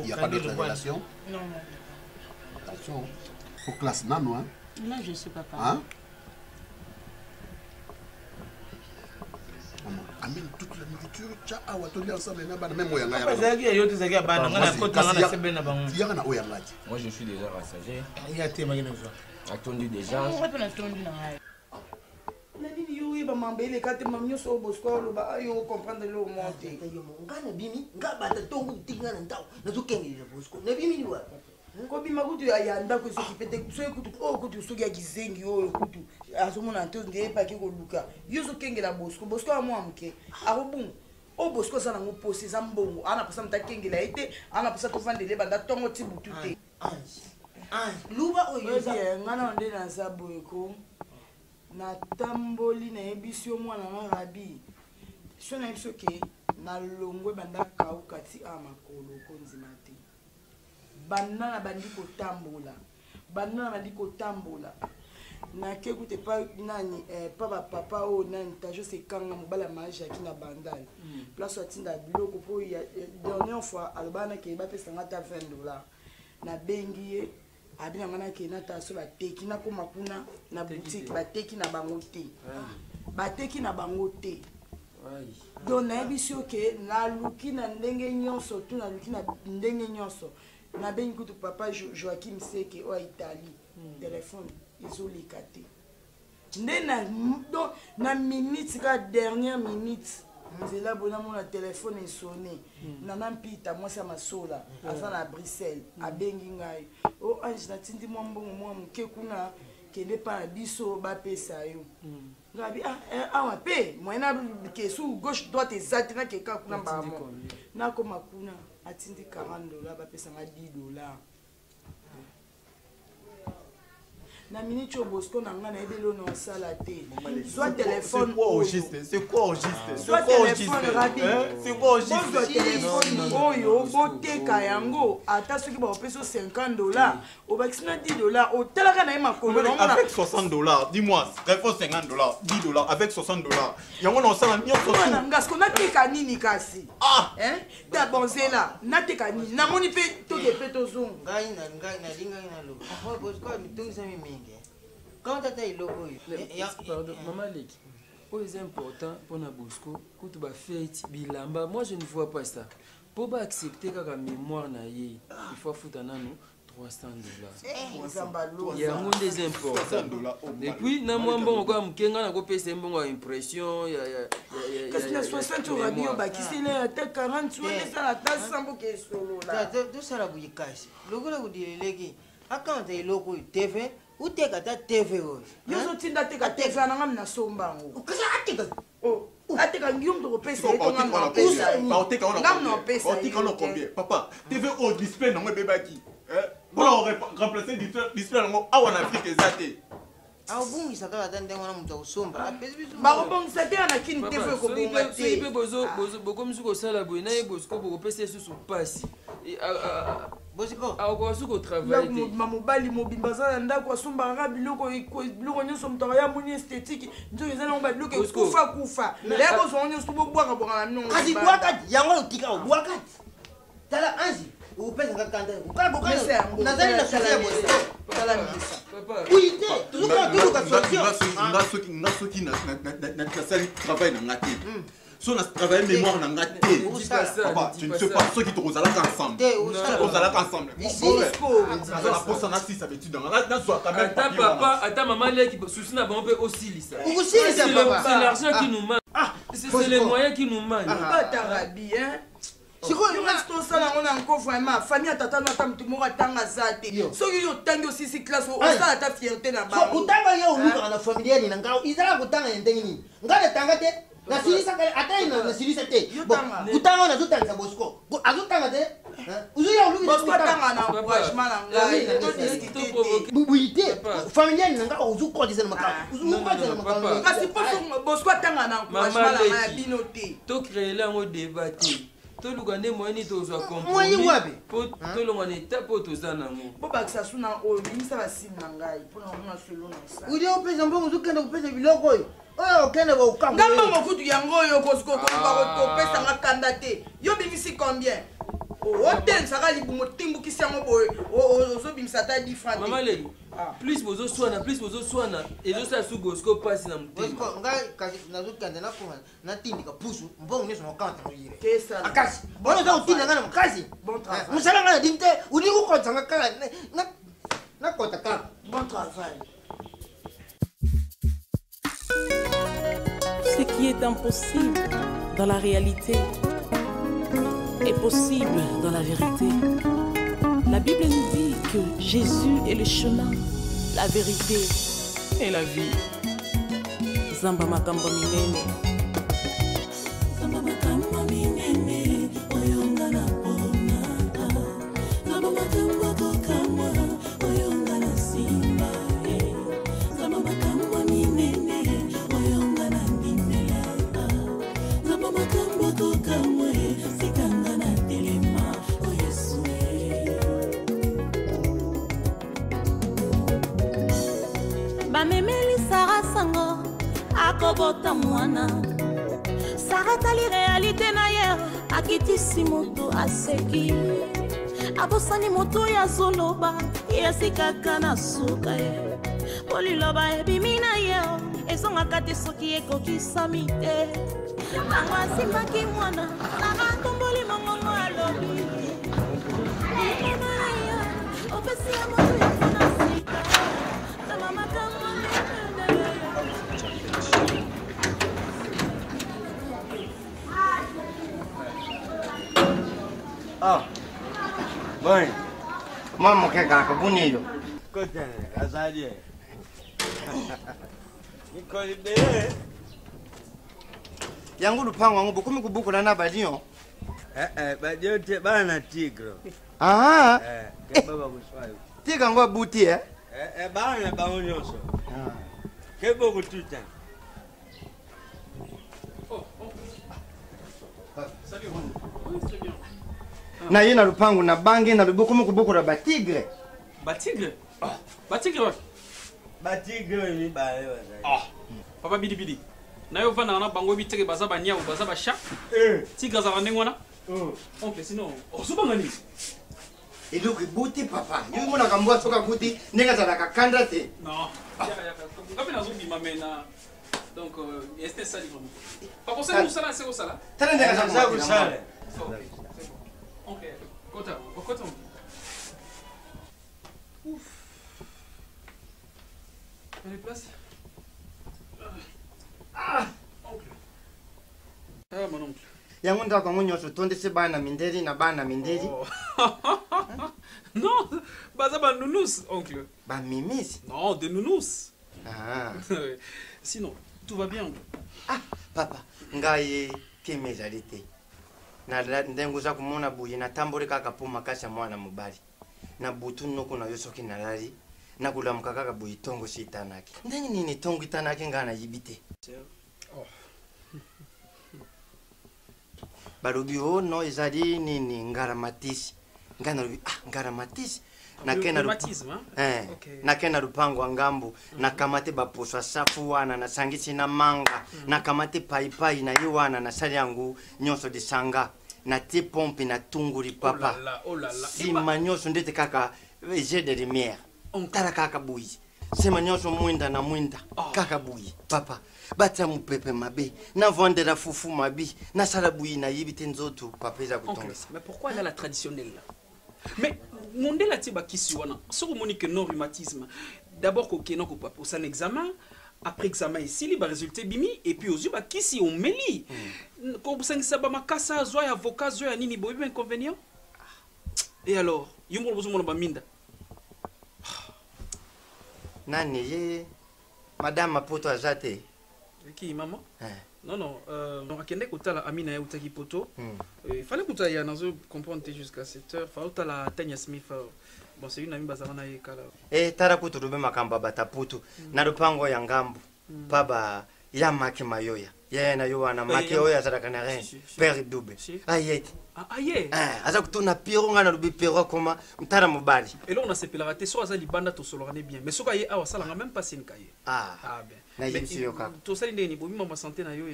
il y a pas de révélation non attention faut classe nano hein là je sais papa hein maman amène toute la nourriture tcha awa toli ensemble na bana même oyanga ya zaki yo te zaki bana ngana kota ngana sebe na bango yanga na oyanga ti moi je suis déjà rassasié il y a téma ngena zo attendu déjà on peut attendre na nani yo ba mambele kate mamnyo so Bosco lo ba ayo comprendre le monte ngana bimi ngabata tongo tingana ndawo nazokengelela Bosco na bimi ni wa ko bima kutu ya ndako so kipete so kutu o kutu so ya kizengi o kutu azomona nto nge pa ke ko luka yo so kengela Bosco amwa mke arobun o Bosco sana ngo posi za mbongo ana pasa mtakengela ite ana pasa to vandele banda tongo tibutu te luba oyo ngana onde na saboye ko na tamboli na ebisio mwana na rabi so na biso ke na longwe banda kauka ti amakolo konzima te banana bandi kotambola na ke kute pa nani pa ba papa o nani tajo se kanga mobala maja ki na bandal place atinda biloko po ya dernière fois albana ke ba pesa ngata $20 na bengi ye abina ngana ke na taso ba teki na koma kuna na boutique ba teki na bango te donc na ebisio ke na luki na ndenge nyonso tu na luki na ndenge nyonso na bengi kutu papa Joachim Seke o Italie téléphone izolika te nde na minute ka dernière minute nzela bona mona téléphone esonné nana mpita mwasi ya masola aza na Bruxelles abengi ngai o ange natindi mwa mbongo mwa moke kuna kende pa na biso bapesa yo ngabi awa pe moyena ke su gauche droite ezati na ke ka kuna mbamo na koma kuna atindi $40 bapesa nga $10 na minute Bosco na nga na ebelo na sala te soit téléphone c'est quoi au juste soit téléphone rabi c'est quoi au juste téléphone oyo boteka yango ata soki bapesa $50 obakisina $10 otalaka na ye makolo avec $60 dis-moi réponse $50 $10 avec $60 yango na osala nyonso na ngasko nateka nini kasi ta bonzela nateka nini namoni pe toke pe tozonga ngai nalingai nalo Bosco mitungisa mimi quand tu as pardon, maman Leki, c'est important pour Bosco, quand tu vas faire bilamba, moi je ne vois pas ça. Pour accepter que la mémoire na il faut foutre $300. Il y a un monde des importants. Et puis, na moi bon quoi, m'kenga na ko pesa mbongo impression, qu'est-ce que 60 radio ba qui c'est là à 40 sur ça la tasse sans bouquet solo là. Tout ça la bouille cash. Le gars vous dit Leki, à quand tu es loco TV ou t'es qu'à ta TV oh. Yo so tinda te ka TV na ngam na somba ngo. Qu'est-ce que tu oh. Ateka ngium to pesa ito ngam pesa. Ngam no pesa. Otika no combien? Papa, TV au display na ngwe ki. Pour remplacer display na ngo awa na Afrique ezate. Ah bon, il s'attend à attendre on a muto somba. Ba ko bong sate ana kini TV ko bonga te. Si pe bozo comme si ko sala boy na Bosco ko pesa su passe. Bosco au travail mamobali mobimba za ndako asomba biloko nyonso mutaka ya moni esthétique nzo eza na biloko kufa leo bozo nyonso bobwaka bwaka na kasi bwaka yango utika bwaka tala anzi upesa ngakanda ukabo nazali na sala Bosco tala misa papa uite tuzuka solution ngasoki na sali travail na ngati so na travail mémoire na ngate papa tu ne sais pas ceux qui te rozalaka ensemble rozalaka ensemble la posa na 6 habitude na soit quand même papa ata maman Leki souci na bon peu aussi lisa c'est l'argent qui nous manque c'est les moyens qui nous manquent tarabi hein sikoyo tosala ngo na nko vraiment famille atata na ta mtu moko atanga zate soki yo tangi osisi classe osala ta fierté na ba utanga yo uluka na familia ni ngao izala kutanga yendenge ni ngale tanga te na silisa kale atayina na silisa te kutanga na zutanga Bosco azutanga te uzuya uluka Bosco tanga na encouragement na ngai to discuter bubuite familia ni ngao uzuko dizana makao uzuko dizana makao kasi Bosco tanga na encouragement na ngai bino te to créer là un débat to lugande moyeni to zo compromis po to longana étape to zanango po bakisa suna o bimisa basim na ngai po na mona solo na sa udi o pesa mbongo zukenda kupesa biloko oyo oyo okende ba ukamba ngamba mokutu yango yo Bosco ko ba pesa ngakanda te yo bimisi combien hotel saka libumo timbukisi yango boye ozo bimisa ta 10 francs mama Leki plus bozo swana ezo sa su Bosco passe na mutema Bosco ngai kasi nazukanda na kuma na tindika pusu mbongo nyeso nokanta moyire kesa akasi bona za utinda ngana makazi bon travail musala ngana dinte udi ko kotsa ngakala na kota ka bon travail. Ce qui est impossible dans la réalité est possible dans la vérité. La Bible nous dit que Jésus est le chemin, la vérité et la vie. Zamba makambo minene. Zamba makambo minene. Oyonga na pona. Zamba makambo kokama. Oyonga na simba. Zamba makambo minene. Oyonga na ndimela. Zamba makambo kokama. Sikanga na telema. O Yesu. Bamemeli Sara sango akobota mwana Sara tali réalité na ye akitisi moto aseki abosani moto ya zoloba yasikaka na suka ye poliloba ebimi na ye ezongaka te soki ekokisami te nango asimbaki mwana Sara tomboli mongongo alobi mona na ye opesi ya moto yafona sika zama makambo ah mãe mama quer gaca bonito coitado azadie Nikolibele. Yangu lupango wangu bukumi kubukula na balion. Badio te bana tigre. Ah. Ke baba kuswayo. Tiga ngwa buti Bana baonyoso. Ke boku tuta. Salut. Oui, très bien. Na yena lupango na bangi na lubukumi kubukula batigre. Batigre? Batigre? Batigre ni bale wazali. Papa Bidi Bidi. Na yo vana na bango bitege baza ba nyau baza ba chat. Tigre za ndenge wana? Oncle sinon osubanga ni. Eluki buti papa. Yungu mona kambwa soka buti nenga za kakanda te. Non. Ya ngapi na zubi mamena. Donc este ça libre. Papa c'est nous ça c'est au sala. Tana nenga za kusala. OK. Kota. Ouf. Prenez place. Oncle. Mon oncle. Yangu ndako ngonyoso tonde se bana minderi na bana minderi. Non, baza ba nounous, oncle. Ba mimis? Non, des nounous. Ah. Sinon, tout va bien. Ah, papa, ngaye kimezalite. Na ndengu za kumona buyi na tambore kaka puma kasha mwana mubali. Na butu noko na yosoki na lali. Na kulamuka kaka buyi tongo sitanaki. Ndengi nini tongo itanaki ngana yibite. Barubi no ezali nini ngaramatisi. Ngana rubi ngaramatisi. Nakena nakena rupango ngambu nakamate baposwa safu wana na sangisi na manga nakamate paipai na yiwana na sali yangu nyoso disanga na ti pompe na tunguri papa. Si manyoso ndete kaka jeu de lumière. Tara kaka buyi. Sema nyoso mwinda na mwinda kaka buyi papa. Bata mupepe mabe na vendera fufu mabi na sala buyi na yibite nzoto papeza kutongesa. Mais pourquoi elle a la traditionnelle là? Mais mon la tiba kisi wana so monique non rhumatisme. D'abord ko keno ko pour un examen, après examen ici li ba résultat bimi et puis aux ba kisi on meli. Ko busangisa ba makasa zo ya avocat zo ya nini bobi inconvénient? Et alors, yumbo bozo mona ba minda. Nani ye madame Mapoto azate. Qui maman? Non, on a qu'un côté Amina et Utaki Poto. Il fallait que tu ailles comprendre jusqu'à 7h. Il fallait que tu la Tanya Smith. Bon, c'est une amie Bazarana et Kala. Eh, Taraputu Rube Makamba Bataputu. Narupango Yangambu. Paba Yamaki Mayoya. Yana Yoana Makioya Zarakanaren. Père Dube. Ayet. Aye. Aza kutuna piro ngana rubi piro koma mtara mubali. Et là on a sepelé la tête soit azali banda to solorane bien. Mais soka ye awa sala même pas sin kaye. Ah bien. Na yimsi yoka. To sali ndeni bo mama santé na yo.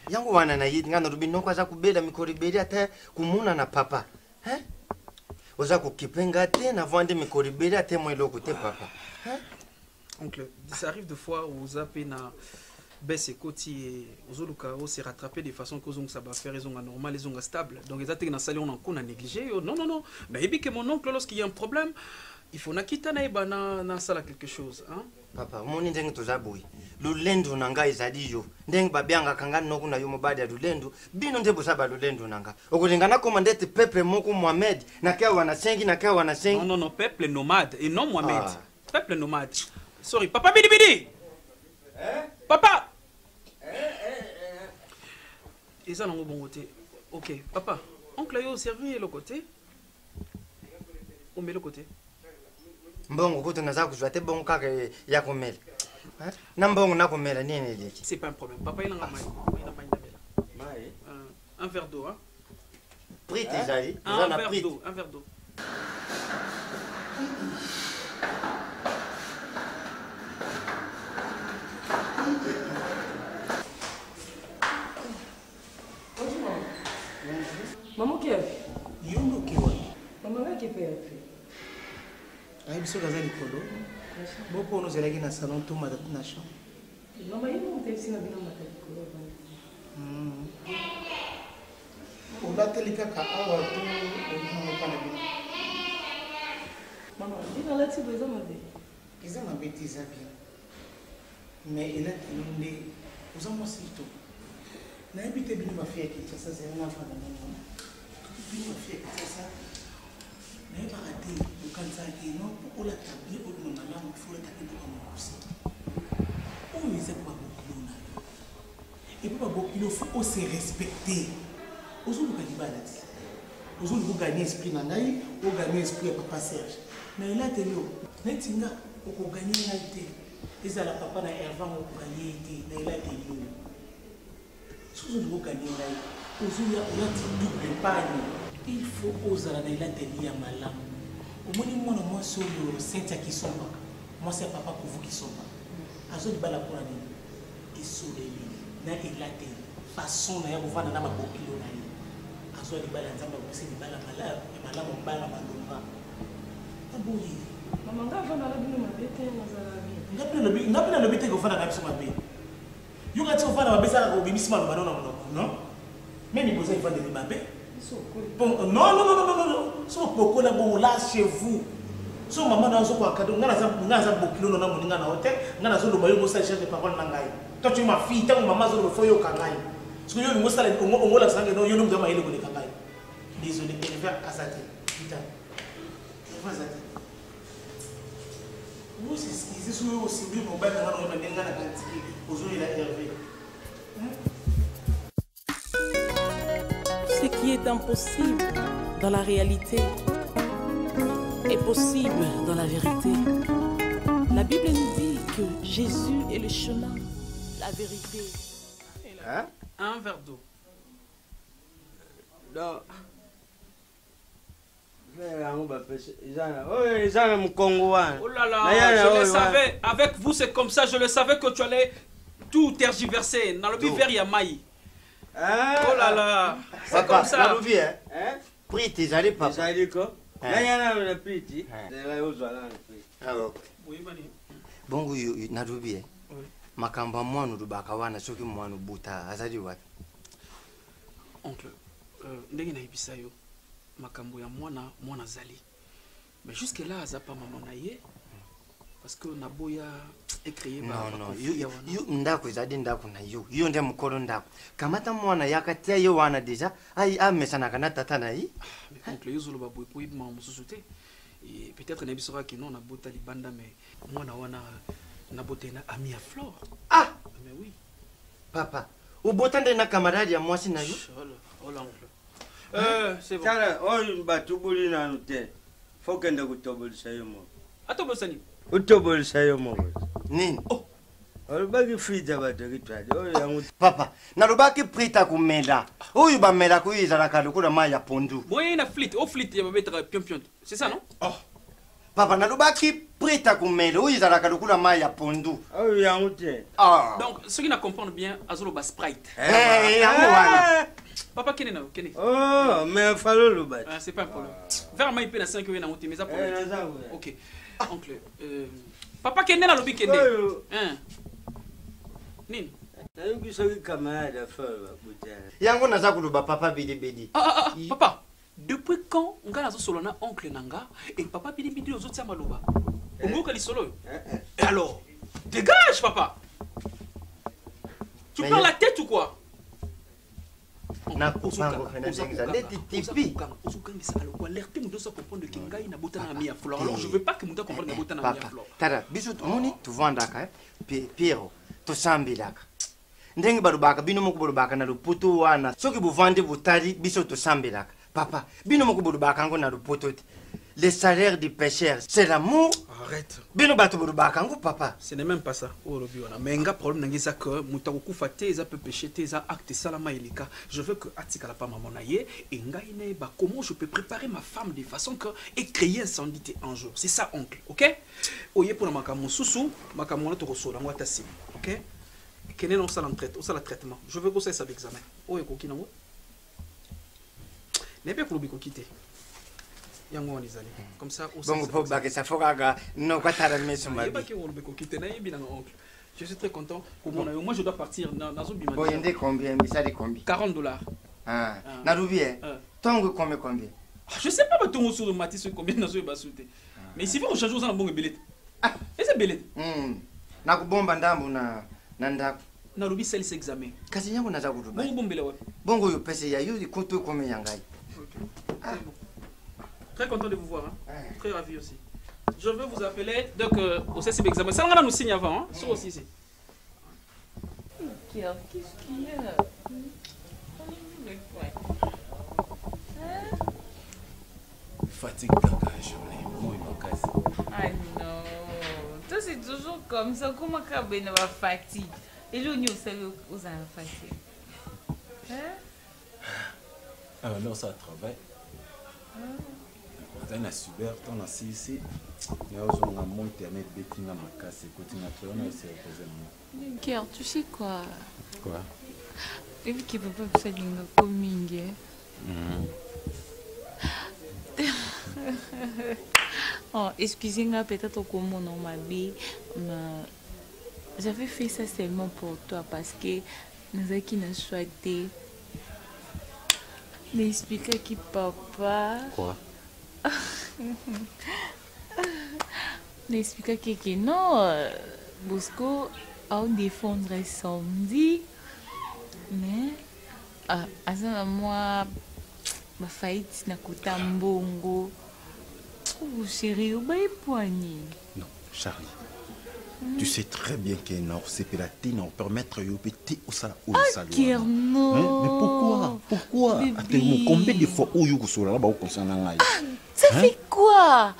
Yangu wana na yidi ngana rubi noko aza kubela mikoribeli ata kumuna na papa. Oza kukipenga te na vende mikoribeli ata mwelo te papa. Oncle, ça arrive de fois où vous appelez na baisse et côté et aux autres s'est rattrapé de façon que ça va faire raison normal les ongs stable donc les attaques dans salon on a négligé non mais et que mon oncle lorsqu'il y a un problème il faut na kita na ibana na sala quelque chose hein papa moni ndenge tozaboyi lulendo nanga izaliyo ndenge babyanga kangana nokuna yo mobadi ya lulendo bino ndebo saba lulendo nanga okulingana koma ndete peuple moko Mohamed na kia wana 5 non peuple nomade et non Mohamed peuple nomade sorry papa Bidi Bidi papa et ça non bon côté ok papa oncle yo servi le côté on met le côté mbongo kuti naza kuzwa te bongo kaka ya komela na mbongo na komela nini leki c'est pas un problème papa il a mai un verre d'eau hein prix tezali un verre d'eau Maman qui a fait? Yono qui a maman qui fait? Aïe, bisous gazelle colo. Beaucoup nous élèves dans salon tout madame na chambre. Maman, il monte ici na bina madame colo. On va te lire ka awa tout on pas na bina. Maman, il a la petite besoin ma vie. Ils ont ma bêtise bien. Mais il a une vous en aussi tout. Na habité bina ma fille qui ça c'est un enfant de maman. Bina fille qui ça. Mais pas raté, quand ça qui non pour la table, pour le moment, il faut la table pour nous aussi. où ils aiment pas beaucoup. Et puis, il faut se respecter. Aujourd'hui, vous gagnez l'esprit Nangaï, vous gagnez l'esprit de Papa Serge. Mais là, tu es là, vous gagnez l'idée. Et ça, la papa n'a pas gagné l'idée. Mais là, tu es là. Si vous gagnez l'idée, vous avez double pagne. Il faut oser la télé à malam. Au moins, moi, sur le Saint-Tia qui sont pas. Moi, c'est papa pour vous qui sont pas. Azo di bala pour la nuit. Et sur les lignes. Na elate façon na ya kovanda na mabokilo na ye azwa libala nzambe akose libala malamu mbala malonga aboyi mama nga vanda la bino mabe te nazala bi ngapi na lobi te kofanda na biso mabe yo kati kofanda mabe saka kobimisi maloba no na monoko non même boza ifandeli mabe non so pokola bon là chez vous so mama na zo kwa kado ngaza bokilo na moninga na hotel ngana zo loba yo bosa chef de parole na ngai. Toi tu es ma fille, tant que maman a fait un kangai. Parce que nous on la sangue non, nous devons aller le kangai. Désolé, elle va à sa tête. Putain. Elle va à sa tête. Vous c'est ce que vous aussi bien pour battre dans le même dans la quantité. Aujourd'hui il a Hervé. Ce qui est impossible dans la réalité est possible dans la vérité. La Bible nous dit que Jésus est le chemin, la vérité. Hein? Un verre d'eau. Non. Oh là là, je le savais. Avec vous, c'est comme ça. Je le savais que tu allais tout tergiverser. Dans le verre, il y a maï. Oh là là. C'est comme ça. Dans le verre, hein? Prie, tes allés, papa. Tes allés, quoi? Le prix, alors. Bongo narubi makamba mwanu rubaka wana soki mwanu buta azali wapi oncle ndenge na ibisa yo makambo ya mwana zali mais jusque là azapa maman na ye parce que naboya écrier ba non yo ndako izadi ndako na yo nde mukolo ndako kamata mwana yakatia yo wana deja ai amesana kana tata na yi mais oncle yo zolo ba boy po ibma mususuté et peut-être na bisora ki non na bota libanda mais mwana wana na boté na ami à Flore. Ah mais oui papa au botande na camarade ya mwasi na yo oh l'oncle c'est bon tala on batubuli na nute faut que ndako tobolisa yo mo atobolisa ni utobolisa yo mo nini oh olubaki frita batokitwali oyo yangu papa nalubaki prita kumela oyo bamela kuyizala kalukula maya pondu moye na flit o flit ya babeta pion c'est ça non oh papa nalubaki prita kumela uyizala kalukula maya pondu oyo yangu te ah donc ce qui na comprendre bien azolo ba sprite yangu wana papa kene oh mais falo luba c'est pas un problème vers mai pe na 5 na moté mais ça problème OK oncle papa kene na lobi kene hein nini nayuki soki camarade affaire butana yango naza kuluba papa bidi papa depuis quand nga nazo solo na oncle nanga et papa bidi ozotia maloba ongoka lisolo et alors dégage papa tu prends la tête ou quoi na kupango kana zenga ndeti tipi ozokangisa aloko alerter mudo sa comprendre que ngai na botana ami ya Flore alors je veux pas que mudo comprendre na botana ami ya Flore tara biso moni tuvandaka Piero tosambilaka ndenge balubaka bino mokubulubaka na luputu wana soki buvandi butali biso tosambilaka papa bino mokubulubaka ngo na luputu le salaire du pécheur c'est l'amour arrête bino bato bulubaka ngo papa ce n'est même pas ça orobi wana mais nga problème ngisa que mutaku faté za peut pécher tes actes salama elika je veux que atika la pas maman naie et ngai ne ba comment je peux préparer ma femme de façon que et créer incendie un jour c'est ça oncle OK oye pour makamu susu makamu na to kosola ngwa tasi OK kene non ça la traitement je veux que ça soit examen oye ko kinango ne peut ko quitter yango on izali comme ça bon pour baguer ça fokaga no kwatara meso mabi ba ki on be ko quitter na yebi na oncle je suis très content pour mon moi je dois partir dans zo bima bon yende combien misali combien $40 ah na rubi tongo combien je sais pas tongo sur le matis combien na zo ba souté mais si vous changer ça na bongo belete ah et c'est belete na kubomba ndambu na ndako na rubi sel examen kasi yango naza kuruba bongo bombela wapi bongo yo pese ya yo ikoto comme yangai ah très content de vous voir hein? Très ravi aussi je veux vous appeler donc au CCB examen ça on nous signe avant hein? Sur aussi ici Pierre, qu'est-ce qu'il y a? Fatigue dans la journée, moi il m'a cassé. Ah non, toi c'est toujours comme ça, comment tu as fatigue? Et là, nous savons où ça fatigue. Hein? Alors là, ça travaille. On a un super, on a ici. Il y a un mon internet, betting à ma casse, écoute, on a trouvé un essai. Pierre, tu sais quoi? Quoi? Et vu qu'il ne peut pas faire une coming. Oh, excusez-moi, peut-être comment on m'a dit, mais j'avais fait ça seulement pour toi parce que nous avons qui nous souhaité d'expliquer qui papa. Quoi? D'expliquer que non, Bosco a défendre samedi, mais à moi, ma faillite n'a coûté un bongo. Oh chérie, où est poigné? Non, Charlie. Tu sais très bien que non, c'est pour la tine, on permettre de petit au salon. Non. Mais pourquoi? Pourquoi? Combien de fois où vous êtes là-bas concernant ça fait quoi?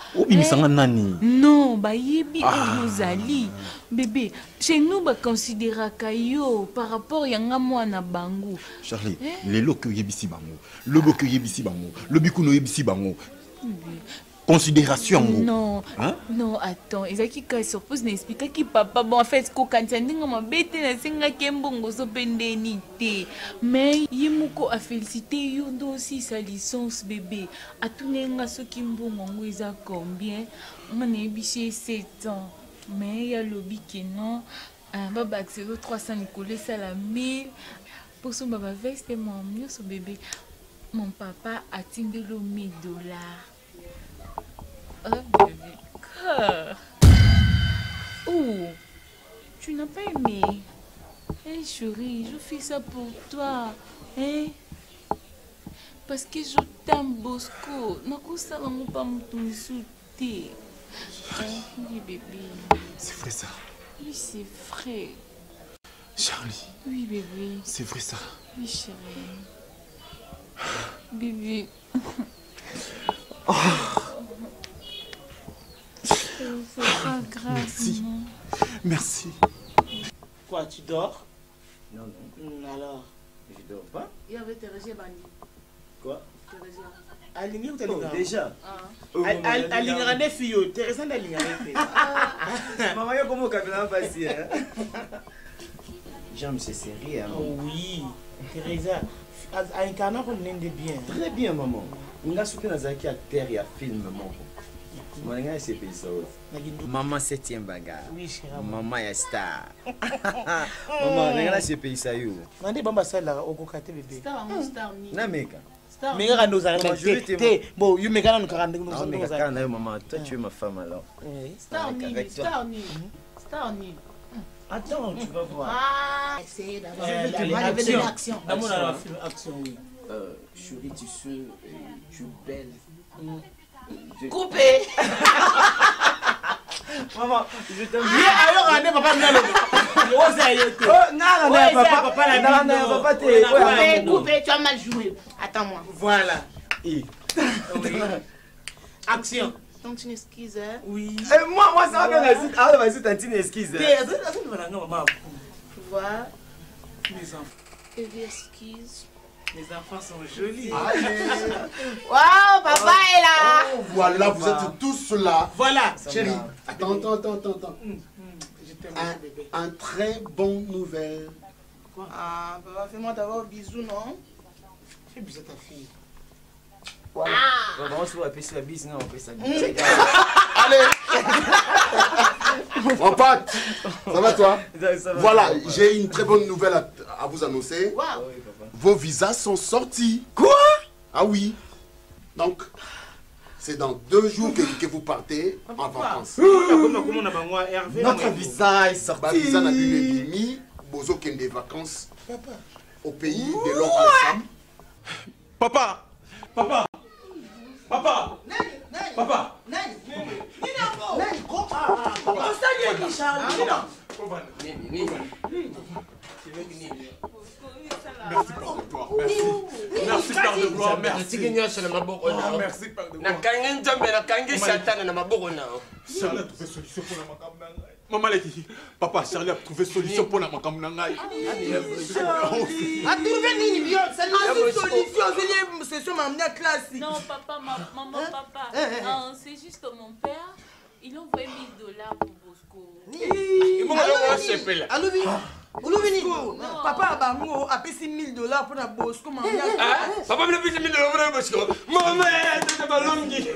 Non, bah yebi Rosali. Bébé, chez nous, bah considéra kayo par rapport à moi na bango. Charlie, les lots que yebisi bango, le beau que yebisi bango, le bikuno yebisi bango. Considération. Non, hein? Non, attends. Ezaki ka surpose n'explique qui papa bon en fait ko kantinga ma bête na singa kembongo so pendeni te. Mais yemuko a félicité yondo aussi sa licence bébé. Atunenga so kimbongo ngo eza combien? On est biché 7 ans. Mais ya lobi que non. Baba accès 300 Nicolas ça la 1000 pour son baba veste mon mieux so bébé. Mon papa a tindé le $1000. Oh bébé, quoi? Oh, tu n'as pas aimé? Hey chérie, je fais ça pour toi. Hein? Parce que je t'aime, Bosco. Je ne peux pas m'insulter. Oui, bébé. C'est vrai ça? Oui, c'est vrai. Charlie? Oui, bébé. C'est vrai ça? Oui, chérie. Bébé. Oh. C'est pas grave. Merci. Non. Merci. Quoi, tu dors? Non, non. Alors? Je dors pas. Il y avait Thérèse Bandi. Quoi? Thérèse. Aligné ou t'as oh, déjà? Aligné des filles. Thérèse n'a aligné des filles. Maman, il y a comment on passer, hein? J'aime ces séries, hein? Oh oui. Thérèse. A incarné un rôle bien. Très bien, maman. On a soutenu dans un acteur et un film, maman. Maman 7e bagarre. Oui, chérie. Maman est star. Maman, regarde ce pays ça yo. Nande bamba sala okokate bébé. Star ni. Na meka. Star. Mega nous arrête. Bon, you mega nous karande nous. Ah mega kana maman, toi tu es ma femme alors. Oui. Star ni. Attends, tu vas voir. Ah, c'est d'avoir de l'action. D'abord la film action oui. Chérie, tu sais, tu es belle. Coupé. Maman, je t'aime. Alors, on est papa Nalo. Non, papa, coupé, tu as mal joué. Attends-moi. Voilà. Action. Donc tu n'excuses, hein? Oui. Moi, ça va bien. Ah, vas-y, t'as une excuse. Tu vois, mes enfants. Et excuse. Les enfants sont jolis. Waouh, papa est là. Oh, voilà, vous êtes tous là. Voilà, chérie. Attends. Je t'aime, bébé. Un très bon nouvelle. Quoi? Ah, papa, fais-moi d'abord bisous, non? Fais bisous à ta fille. Voilà. On se voit appeler la bise, non, on fait ça. Allez. Mon pote, ça va toi? Ça va, voilà, j'ai une très bonne nouvelle à vous annoncer. Wow. Vos visas sont sortis. Quoi? Ah oui. Donc, c'est dans 2 jours que vous partez en vacances. Notre visa est sorti. Bah, visa n'a plus mis. Bozo qui des vacances au pays de l'homme ensemble. Papa. Merci Père de gloire, merci. Merci Père de gloire, merci. Merci Père de gloire. Merci Père de gloire. Nakangi nzambe nakangi satana na maboko na. Charlie a trouvé solution pour la makamna ngai. Maman Leki, papa Charlie a trouvé solution pour la makamna ngai. A trouvé nini bio? Ça nous solution, c'est sur ma classe. Non, papa, maman, papa. Non, c'est juste mon père. Il a envoyé $1000 pour Bosco. Et bon, on va se faire. Papa Bango a payé $1000 pour la Bosco. Papa me payé $1000 pour la Bosco. Maman, tu vas l'omni.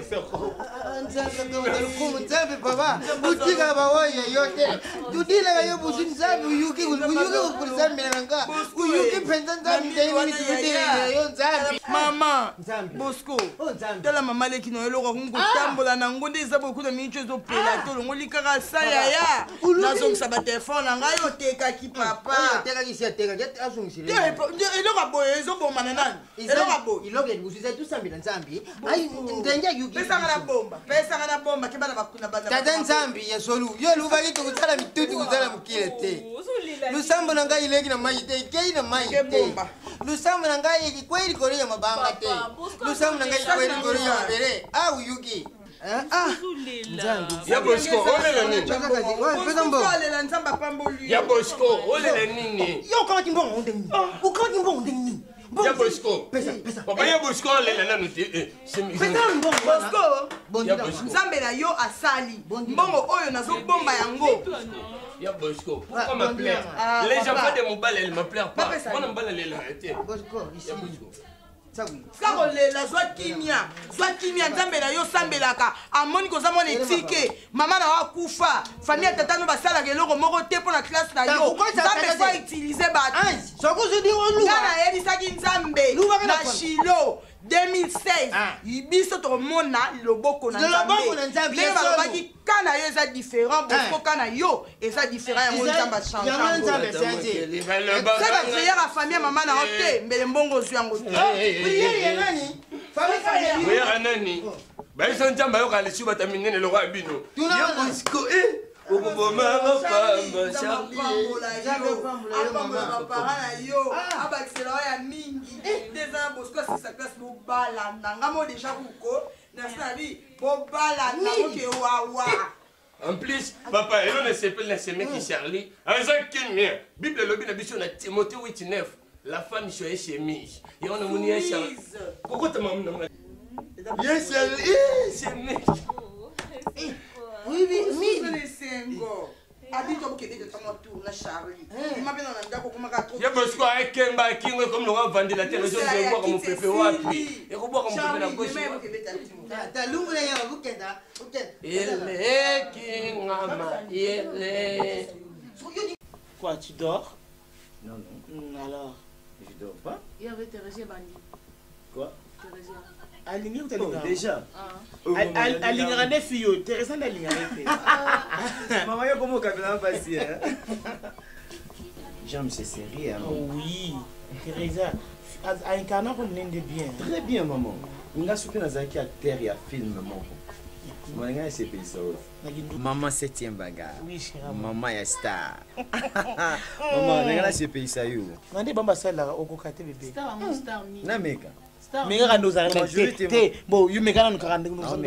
Papa, tu vas voir yote. Tu dis la yo busin zabu yuki kulisa menanga. Yuki pendanda mdeni yo zabi. Mama, Bosco. Tala mama leki no eloko kungo tambola na ngonde eza beaucoup de minutes zo pela to ngoli kaka saya ya. Nazo sa ba téléphone nga yo teka ki papa. Teka ki sia teka get azungisi. Eloko boye zo bomba na nani? Eloko boye. Iloko busin tu sambi na zambi. Ai ndenja yuki. Pesa ngana bomba ke bana bakuna bana. Tata nzambi ya solu. Yo luba ki tukutala mitutu kutala mukile te. Lusambo na ngai ileki na mai te, kei na mai te. Lusambo na ngai kweli kore ya mabanga te. Lusambo na ngai kweli kore ya mabere. Au yuki. Ya Bosco, ole la nini? Pesa mbo. Ole la nzamba pamboli. Ya Bosco, ole la nini? Yo kama kimbongo ndeni. Ukama kimbongo ndeni. Ya Bosco. Pesa. Papa ya Bosco ole la nanu te. Pesa mbongo. Bosco. Nzambe na yo asali. Mbongo oyo nazo bomba yango. Ya Bosco, pourquoi me plaire? Les enfants de mon bal, elles me plairent pas. Moi, je me bal, elle est Bosco, ici. Sako lela zwa kimia nzambe na yo sambelaka amoni koza mwana etike mama na wakufa famille tatano basalaka eloko moko te mpo na classe na yo nzambe fa utilize bato ngana yebisaki nzambe na shilo 2016 biso tokomona loboko na nzambe ndenge balobaki ka na yo eza différent bosco ka na yo eza différent yango nzambe achange priere ya famille ya mama na yo te mbele mbongo ozwi yango priere nani baiso nzambe ayoka lesu bata minene lokwa ya bino ya Bosco okobomanga pamba charliepambola yo abakisela ya mingi deza Bosco asisa classe bobalanda ngamo deja kuko nasali bobalanda oke wawa. En plus, papa, elle ne s'appelle la semaine qui Charlie. Azak Kenya, Bible lobby na biso na Timothée 8:9. La femme soit chemise. Et on a moni à Charlie. Pourquoi tu m'as nommé? Yes, Charlie. Oui, Adito bokende de tamo tour na Charlie. Il m'a bien dans ndako kuma ka trop. Ya Bosco a kemba kingo comme le vendre la télévision de voir comme pepe wapi. Et ko boire comme pepe na gauche. Ta lungu na ya bukenda. Ele kingama ele. Quoi, tu dors? Non. Alors, je dors pas. Il y avait Thérèse Bandi. Quoi? Thérèse. Aligné ou t'as déjà? Aligné des filles, Thérèse n'a aligné. Maman, il y a comment on passer? J'aime ces séries. Oui, Thérèse a incarné comme l'un des biens. Très bien, maman. Il a soutenu dans un acteur et un film, maman. Maman, c'est ça. Maman, 7e bagarre. Oui, chérie. Maman, est star. Maman, c'est ça. Nande bamba sala okokate bébé. Star mon star ni. Na meka. Mais regarde nos arrêts. Bon, you meka nous 40 nous sommes.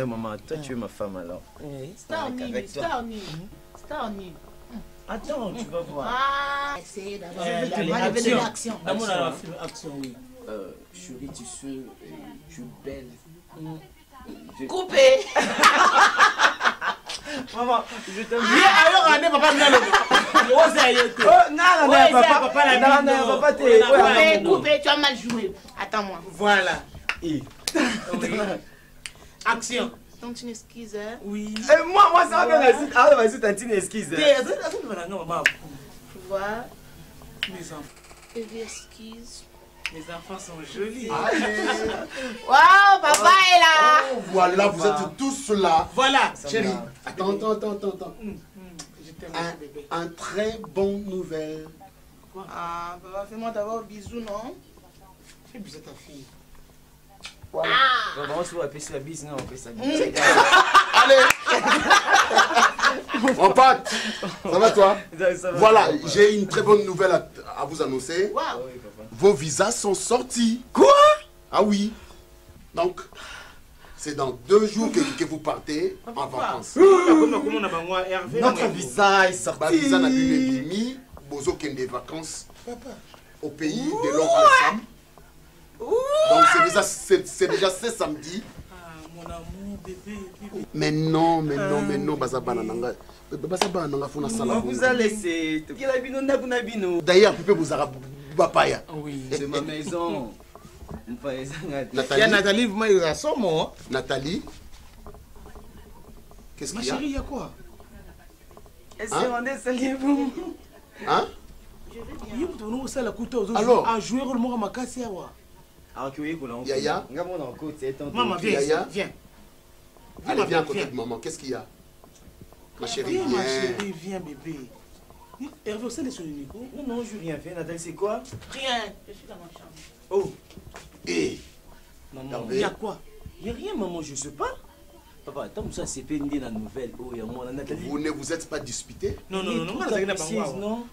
Maman, toi tu es ma femme alors. Star ni. Attends, tu vas voir. Ah, c'est d'avoir l'action. D'amour dans la film action, oui. Chérie, tu sais, tu es belle. Coupé. Maman, je t'aime. Alors, on est papa Ngalo. Oh, non, papa, Coupé, tu as mal joué. Attends-moi. Voilà. Action. Tantine esquisse, hein? Oui. Moi, ça va bien. Ah, vas-y, tantine esquisse. Tu vois? Mes enfants. Et esquisse. Mes enfants sont jolis. Waouh, papa est là. Oh, voilà, vous êtes tous là. Voilà, chérie. Attends. Je t'aime, bébé. Un très bon nouvelle. Quoi? Ah, papa, fais-moi d'abord un bisou, non? Fais bisou à ta fille. Voilà. On va appeler ça bise, non, on appelle ça bise. Allez. Mon pote, ça va toi? Voilà, j'ai une très bonne nouvelle à vous annoncer. Vos visas sont sortis. Quoi? Ah oui. Donc, c'est dans 2 jours que vous partez en vacances. Notre visa est sorti. Bah, visa n'a plus mis. Bozo qui des vacances au pays de l'oncle Sam. Donc c'est déjà ce samedi. Mon amour, bébé. Mais non, Bazabana Nanga. Bazabana Nanga Funa Sala. Vous allez laisser. D'ailleurs, Pépé vous a Bapaya. Oui, c'est ma maison. Nathalie, vous m'avez à son mot. Nathalie. Qu'est-ce qu'il y a? Ma chérie, il y a quoi? Hein? Alors, à jouer le mot à ma casse. Yaya. Maman, viens. Allez, viens à côté de maman. Qu'est-ce qu'il y a? Ma chérie, viens. Ma chérie, viens, bébé. Hervé, c'est les Nico? Non, je viens. Nathalie, c'est quoi? Rien. Je suis dans ma chambre. Oh. Et maman, il y a quoi? Il n'y a rien, maman, je ne sais pas. Papa, tant que ça s'est fait une nouvelle. Oh, il y a moi, Nathalie. Vous ne vous êtes pas disputé? Non. Non.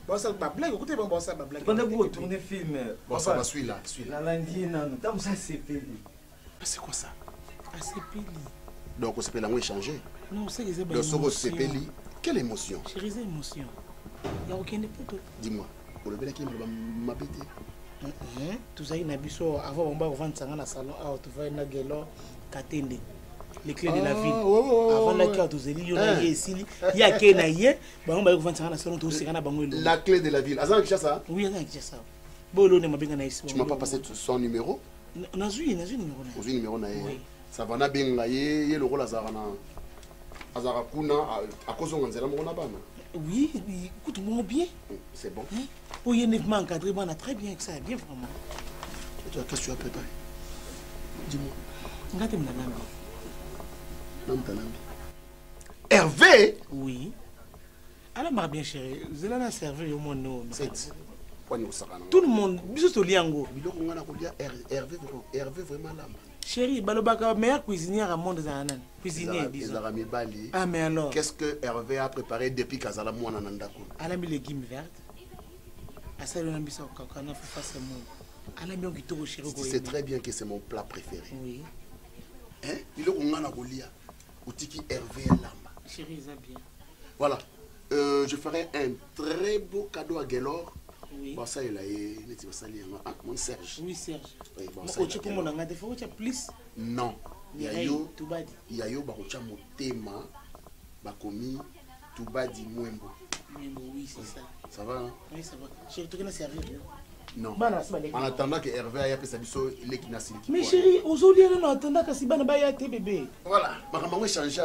Bon, ça va blague. Écoutez, bon, ça va blague. Pendant que vous retournez le film. Bon, ça va, suis-là. La lundi, non. Tant que ça s'est fait. C'est quoi ça? C'est pili. Donc, on s'est fait échanger. Non, c'est que c'est le Soro Sepeli. Quelle émotion? Chérie, c'est émotion. Il n'y a aucune époque. Dis-moi, pour le bel qui m'a bêté. Tout ça, il y a avant, on va vendre ça dans le salon. Tu vas aller à Katende. Les clés de la ville. Avant la carte, il y a qui est on va vendre ça dans le salon. La clé de la ville. Azan qui ça? Oui, Azan qui ça. Tu m'as pas passé son numéro? Non, j'ai numéro. J'ai numéro. Ça va na bien là, il y a le rôle Azarana. Azarakuna, à cause de l'Anzela Monabana. Oui, écoute-moi bien. C'est bon. Oh, il y a un encadré, on a très bien que ça, bien vraiment. Qu'est-ce que tu as préparé? Dis-moi. Regarde mon Hervé? Oui. Alors, ma bien chérie, vous allez la servir au monde. Tout le monde, bisous au liango. Hervé vraiment là. Chérie, Balobaka, meilleure cuisinière au monde. Cuisinière, disons. Ah, mais alors? Qu'est-ce que Hervé a préparé depuis Kazala Mouana Nandako? Elle a mis les légumes verts. Elle a mis ça au cacana, elle a mis un guitare au chéri. Tu sais très bien que c'est mon plat préféré. Oui. Hein? Il est où on a Golia? Ou tiki Hervé à l'âme. Chérie, ça bien. Voilà. Je ferai un très beau cadeau à Guélor. Oui. Bon, ça, il a mon Serge. Oui, Serge. Oui, bon, ça, il a plus. Non. Il y a yo barocha motema bakomi Toubadi Mwembo. Oui, c'est ça. Ça va, hein? Oui, ça va. Chérie, tu connais servir. Non. En attendant que Hervé aille sa biso, il est qui n'a siliki. Mais chérie, aujourd'hui, on attend que Sibana baya te bébé. Voilà. Ma maman est changée.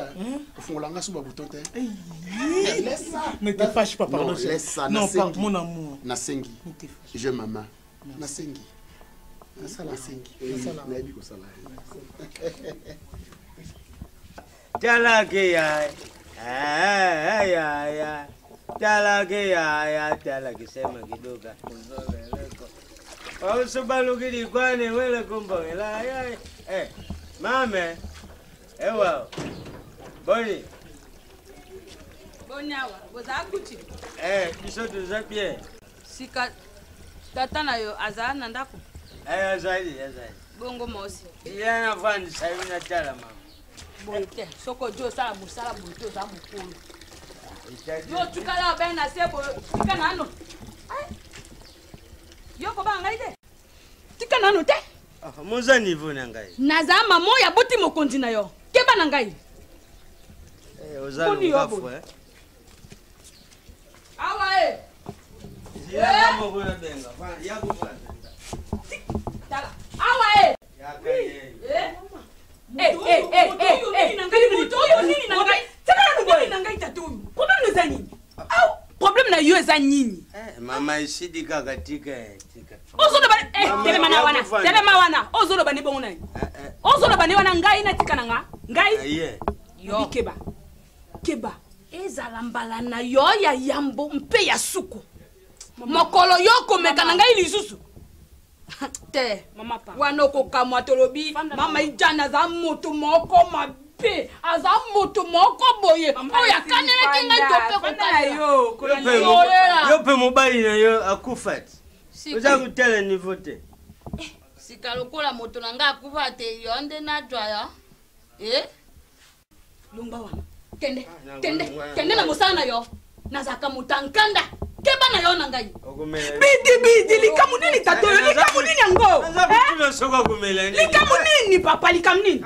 Au fond, on l'a sous ma bouton. Laisse ça. Ne te fâche pas, pardon. Laisse ça. Non, pas mon amour. Nasengi. Je maman. Nasengi. Nasengi. Nasengi. Talake ya. Ya. Talake ya. Talake sema kidogo. Usibalukili kwani wele kumbongela. Mame. Ewa. Boni. Bonyawa, boza akuti. Biso tuza bien. Sika tata na yo azana na ndako. Azali. Bongo mosi. Yana fani sahibi na tala mama. Bonte, soko jo sala buto za mukulu. Yo tukala ba na sebo, tika nano. Yo ko ba ngaide. Tika nano te. Moza niveau na ngai. Naza mamo ya boti mokonzi na yo. Keba na ngai. Ozali ngafu Awa Ya mamo kuna benga. Ya kufa. Tala. Awa Problème na yo eza nini? Mama isidi kakatika. Ozolo ba telema wana. Ozolo ba ni bongo nai. Ozolo ba ni wana ngai na tika na ngai. Yo keba. Ezala mbala na yo ya yambo mpe ya suku. Mokolo yo komeka na ngai lisusu. Te mama pa wana ko kamwa tolobi mama ijana za moto moko pe aza moto moko boye oyo akanelaki ngai to pe kokalela yo mpe mobali na yo akufa ti oza kotala nivo te sika lokola moto na ngai akufa te yo nde najwa yo lumba wana kende na mosala na yo nazalaka moto ankanda keba na yo na ngai bidi likamu nini tato yo likamu nini yango likamu nini papa likamu nini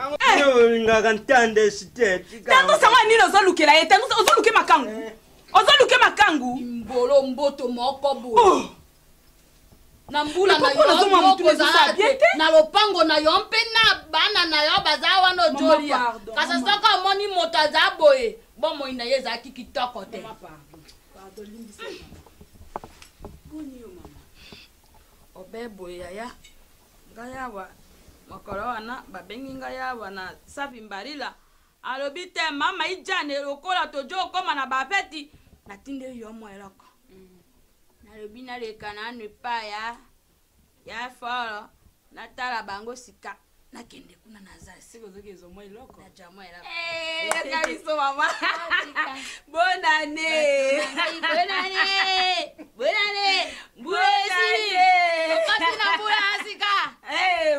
olingaka ntande site tango sanga nini ozolukela ye tango ozoluke makangu mbolo mboto moko boye na mbula na yo kozala te na lopango na yo mpe na bana na yo baza wana ojolia kasi soko omoni moto aza boye bomoi na ye ezalaki kitoko te obe boye yaya ngai awa mokolo wana babengi ngai awa na safi mbalila alobi te mama ijane lokola tojo okoma na bafeti natindeli yo mwa eloko nalobi naleka nanu epai ya folo natala bango sika nakende kuna naza sikozoki ezomwa eloko najamwa eloko yakabiso mama bonane okatina mbula sika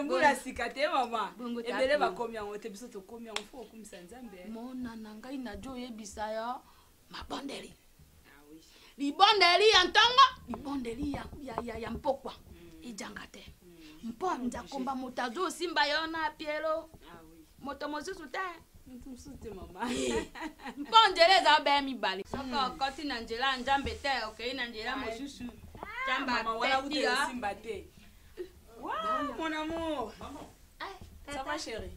mbula sika te mama ebele bakomi yango te biso tokomi yango fo okumisa nzambe mona na ngai najo oyebisa yo mabondeli libondeli ya ntongo libondeli ya mpokwa ijanga te mpo nzakomba moto azo osimba yo na pielo moto mosusu te mpo nzela eza obeya mibale soki okoti na nzela ya nzambe te okei na nzela mosusu nzambe te mon amour ça va chérie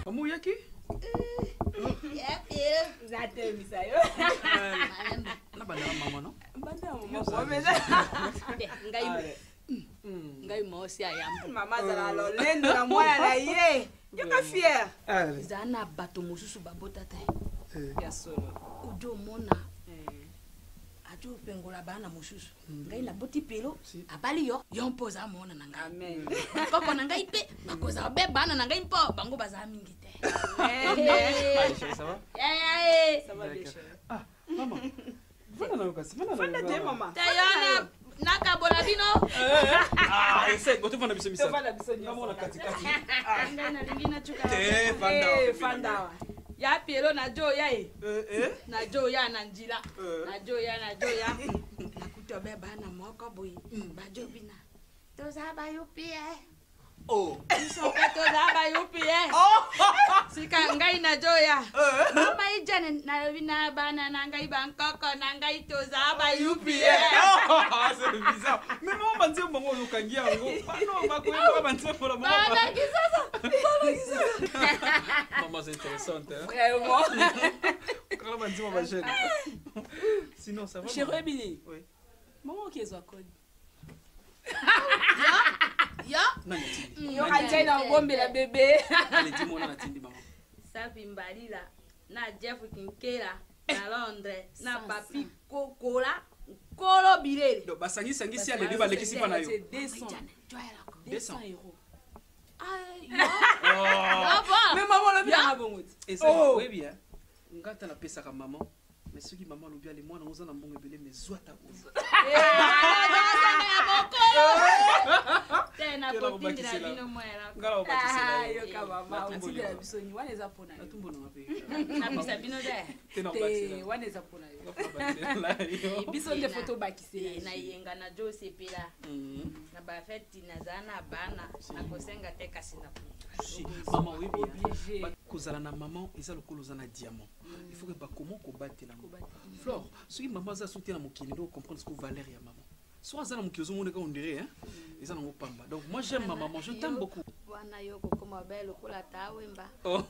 Maman yaki zatemisa yo na bana mama no ngai mosi ayamba mama zala lolendo na mwana na ye yoka fier eza na bato mosusu babota te ya solo ojo mona ajo pengola bana mosusu ngai naboti pelo abali yo mpo oza mona na ngai amen koko na ngai mpe bakoza obe bana na ngai mpo bango baza mingi te ça va ça va bien chérie maman fanda te mama tayona nakabola bino ese goto fanda biso misa fanda biso nyamo na katikati ngai nalingi nachuka te fanda ya pielo na joya na joya na njila na joya nakuta obe bana moko boye bajo bina toza bayupie isope toza bayupie sika ngai na joya mama ijane nalobi na bana na ngai bankoko na ngai toza bayupie c'est bizarre mais maman banzi bango olukangi yango bano bakoyeba banzi pour la maman bana kisasa maman c'est intéressante hein vraiment quand banzi maman jeune sinon ça va chérie Bini oui maman qui est code yo yo kanjena ngombe la bébé allez dis-moi na tindi maman safi mbalila na Jeff Kinkela na Londres na papi kokola kolo bilele do basangi sangi si ale ba lekisi pa na yo 200 euros mais maman lo bien bongo et ça oui bien ngata na pesa ka maman mais ce qui maman lobi ale mwana oza na mbongo ebele mais zwata oza tena kotindira bino mwela ngala obatisela yo ka mama otindira biso ni wana eza pona yo atumbo na mabe na bisa bino de tena obatisela wana eza pona yo biso nde photo bakisela na yenga na Jose pela na ba fête na zana bana na kosenga te kasi na maman oui bien kozala na maman eza lokolo za na diamant il faut que ba comment combattre la Flore ce qui maman za soutenir na mokili do comprendre ce que valeur ya maman soit ça na mokili zo moneka on dirait hein eza na mopamba donc moi j'aime ma maman je t'aime beaucoup wana yo kokoma belle lokola tawemba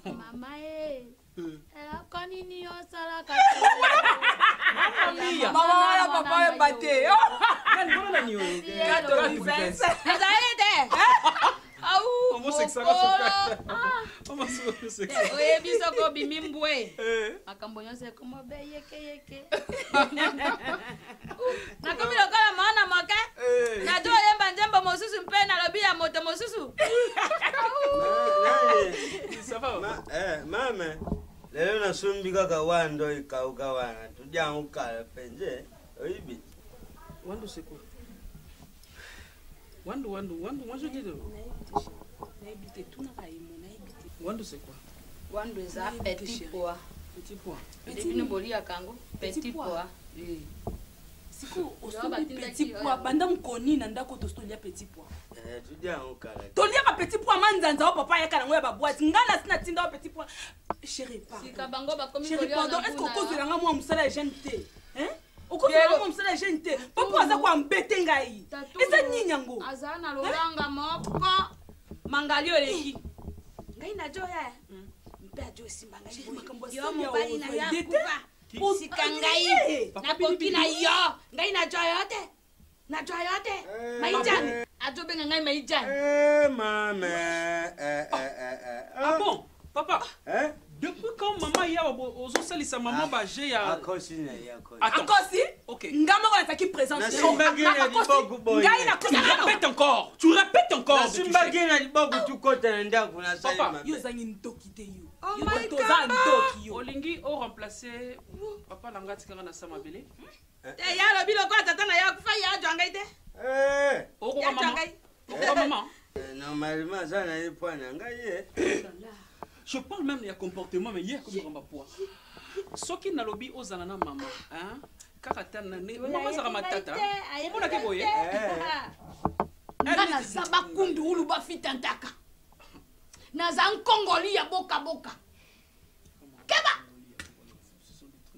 mama ela konini yo sala ka mama wala papa wemba te nani bona nani yo gato defense azaide au homosexuel soka homosexuel oye biso ko bimimbwe makambo nyose komo be yeke na komi lokola mwana moke na jo yemba njembo mosusu mpe na lobi ya moto mosusu Mama, leo nasumbi kaka wando ikauka wana. Tuja ukala penje. Oibi. Wando c'est quoi? Wando, moi je dis. Wando c'est quoi? Wando eza petit pois. Petit pois. Depuis nous bolia kango, petit pois. Siko osombi petit pois banda mkoni na ndako tostolia petit pois. Tuja ukala. Tolia ka petit pois manzanza o papa yaka na ngoya ba boîte. Ngana sina tinda o petit pois. Chérie pas. Sika bango ba komi Chérie pardon, est-ce que cause la moi musala jeune té? Hein? Okozala mo musala jeune té. Papa aza kwa mbete ngai. Eza ninyango. Aza na lolanga moko. Mangalio leki. Ngai na joya. Mpe ajo simba ngai makambo yo mobali na yakuba. Sika ngai. Na koki na yo. Ngai na joya te. Na joya te. Maijani. Ajo benga ngai maijani. Maman. Ah bon? Papa? Depuis quand maman y a aux maman bagé ya akosi. OK. Ngama ko ataki présence. Ngai na kosi. Tu répètes encore. Sumbagi na libogo tu kota na ndako na sala. Papa, yo zangi ntoki te yo. Oh my God. Olingi o remplacer papa langati kanga na sama bele. Ya lo bilo ko tata na ya kufa ya janga ite. Oko maman. Normalement ça na point na ngai. Je parle même du comportement, mais hier, comme on va pouvoir. Ce qui n'a lobby aux anana maman, hein, caractère nané, maman ça ramatata. Comment on a qu'éboyé? Nana saba kundu ulu ba fitantaka. Naza nkongoli ya boka boka. Keba.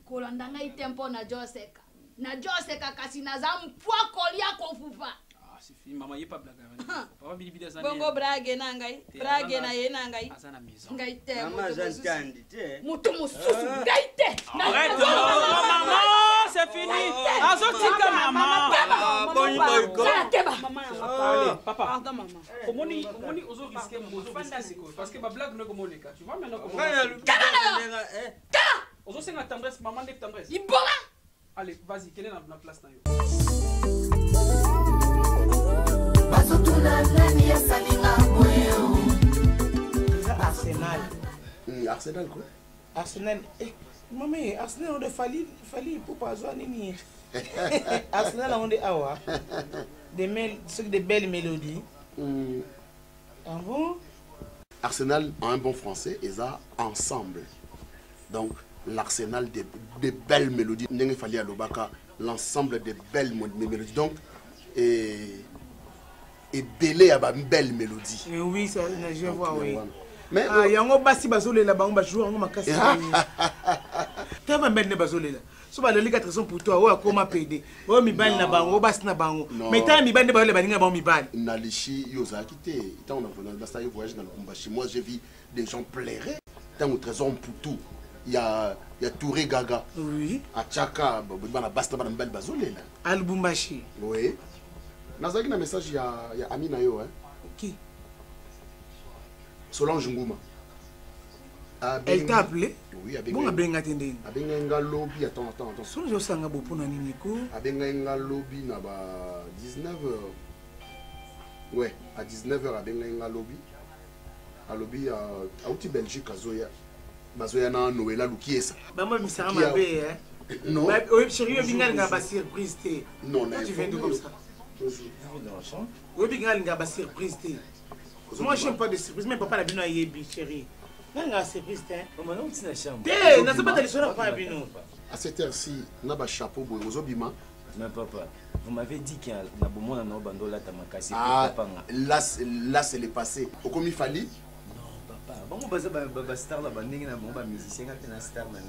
Kolanda ngai tempo na Joseka. Na Joseka kasi naza mpwa kolia kofufa. C'est fini, maman, il n'y a pas de blague. Papa, il y a Bongo brage na ngai, brage na ye na ngai. Ngai te. Maman, j'entends, te. Mutu mususu, ngai te. Arrête, maman, c'est fini. Azotika, maman. Boni boyko. Allez, papa. Pardon, maman. Comment on oso risquer parce que ma blague ne comment les cas. Tu vois maintenant comment. Oso c'est la tendresse, maman de tendresse. Ibola. Allez, vas-y, quelle est la place là? Arsenal. Arsenal quoi? Arsenal. Maman, Arsenal on a fallu pour pas jouer nini. Arsenal on a awa. Des belles mélodies. Ah bon? Arsenal en un bon français et ça ensemble. Donc l'arsenal des belles mélodies. Il fallait à l'Obaka l'ensemble des belles mélodies. Donc et belé à une belle mélodie. Oui, ça, je vois, oui. Mais il y a un bassi basole là-bas, on va jouer, on va casser. Tu vas mettre le basole là. Si tu as les 4 raisons pour toi, on va comment péder. On va mi ban là-bas, on va bassi là-bas. Mais tu as mi ban là-bas, on va mi ban. Nalichi, yosa quitté. Tant on a voyagé dans le Kumbashi. Moi, j'ai vu des gens pleurer. Tant au trésor pour tout. Il y a Touré Gaga. Oui. À Tchaka, on a bassi là-bas, belle basole là. Albumbashi. Oui. Nazaki na message ya Amina yo hein. Qui? Solange Nguma. Elle t'a appelé? Oui, bon abenga tendeni. Abenga lobby attends. Solange osanga bopo na nini ko? Abenga lobby na ba 19h. Ouais, à 19h abenga lobby. A lobby à outi Belgique azoya. Bazoya na Noëlla Lukiesa. Ba moi misara mabe hein. Non. Oui, chérie, binga nga ba surprise te. Non, tu viens de comme ça. Oui, bien, il y a une surprise. Moi, je n'aime pas de surprise, mais papa n'a pas de chérie. Il y a une surprise. À cette heure-ci, il y a un chapeau pour les obima. Mais papa, vous m'avez dit qu'il y a un bon moment dans la tamakasi. Ah, là, c'est le passé. Au comme il fallait. Non, papa. Bon, on va star là, on va musicien, on va star là.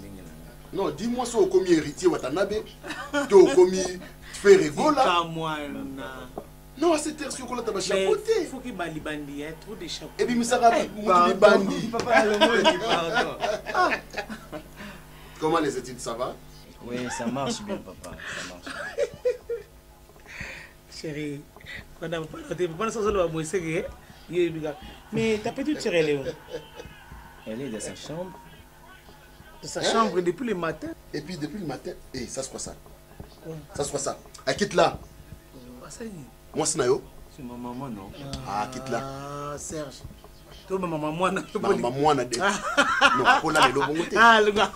Non, dis-moi ça au commis héritier Watanabe. Tu au commis fait rigola. Non, à cette heure, si on a un chapeau. Il faut qu'il y ait des bandi, il y a trop de chapeaux. Et puis, ça va être bandi. Comment les études, ça va? Oui, ça marche bien, papa. Ça marche. Chérie, mais ta petite chérie, elle est où? Elle est dans sa chambre. De sa chambre depuis le matin. Et puis depuis le matin, ça se passe ça. Ça se passe ça. Elle quitte là. Ça y est. Moi c'est Nayo. C'est ma maman non. Ah quitte là. Ah Serge. to mama mwana mama mwana de non kola le bongo te ah lenga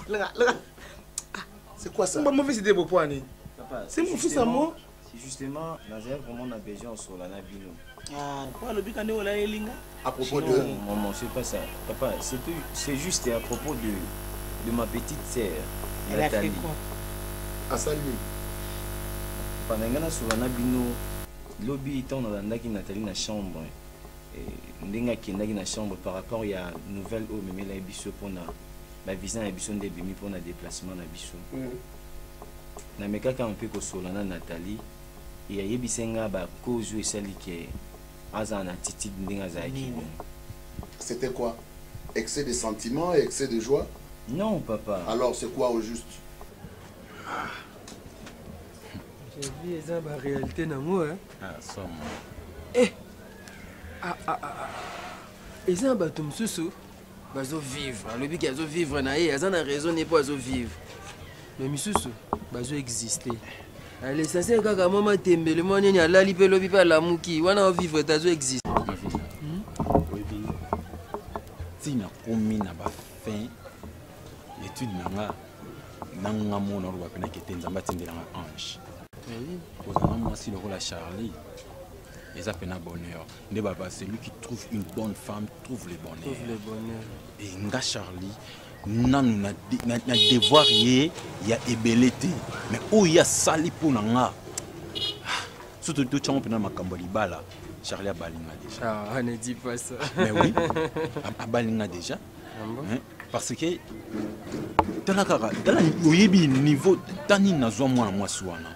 c'est quoi ça mon fils de Bopoani c'est mon fils à moi justement Nazaire comment on a besoin sur la nabino ah quoi le bikane wala elinga à propos de maman c'est pas ça papa c'est juste à propos de ma petite sœur Nathalie Asali pendant ngana sur la nabino lobby étant dans Nathalie na chambre ndenga kendaki na chambre par rapport ya nouvelle au memela biso pona ba visa na biso nde bimi pona déplacement na biso na mekaka un peu ko solana Nathalie et ayebisenga ba cause esali ke aza na attitude ndenga zaki c'était quoi excès de sentiments et excès de joie non papa alors c'est quoi au juste j'ai vu ça ba réalité na moi ah somme ils ont battu Moussou, bazo vivre. Le but qu'ils ont vivre na ils ont raison n'est pas vivre. Mais Moussou, bazo exister. Allez, ça c'est quand maman tembe le monde n'y a la lipe le bipa la muki, wana vivre tazo existe. Oui, si na komi na ba fin l'étude nanga mona ro ba pena kete nzamba tindela ange. Oui. Pour moi si le rôle à Charlie. Et ça fait un bonheur. C'est lui qui trouve une bonne femme, trouve le bonheur. Et nga Charlie, n'a devoir y a ébelleté. Mais où il y a sali pour nga. Surtout tout le monde dans ma camboliba là. Charlie a balinga déjà. Ah, ne dis pas ça. Mais oui, a balinga déjà. Parce que dans le niveau tani nazwa mwana mwasi wana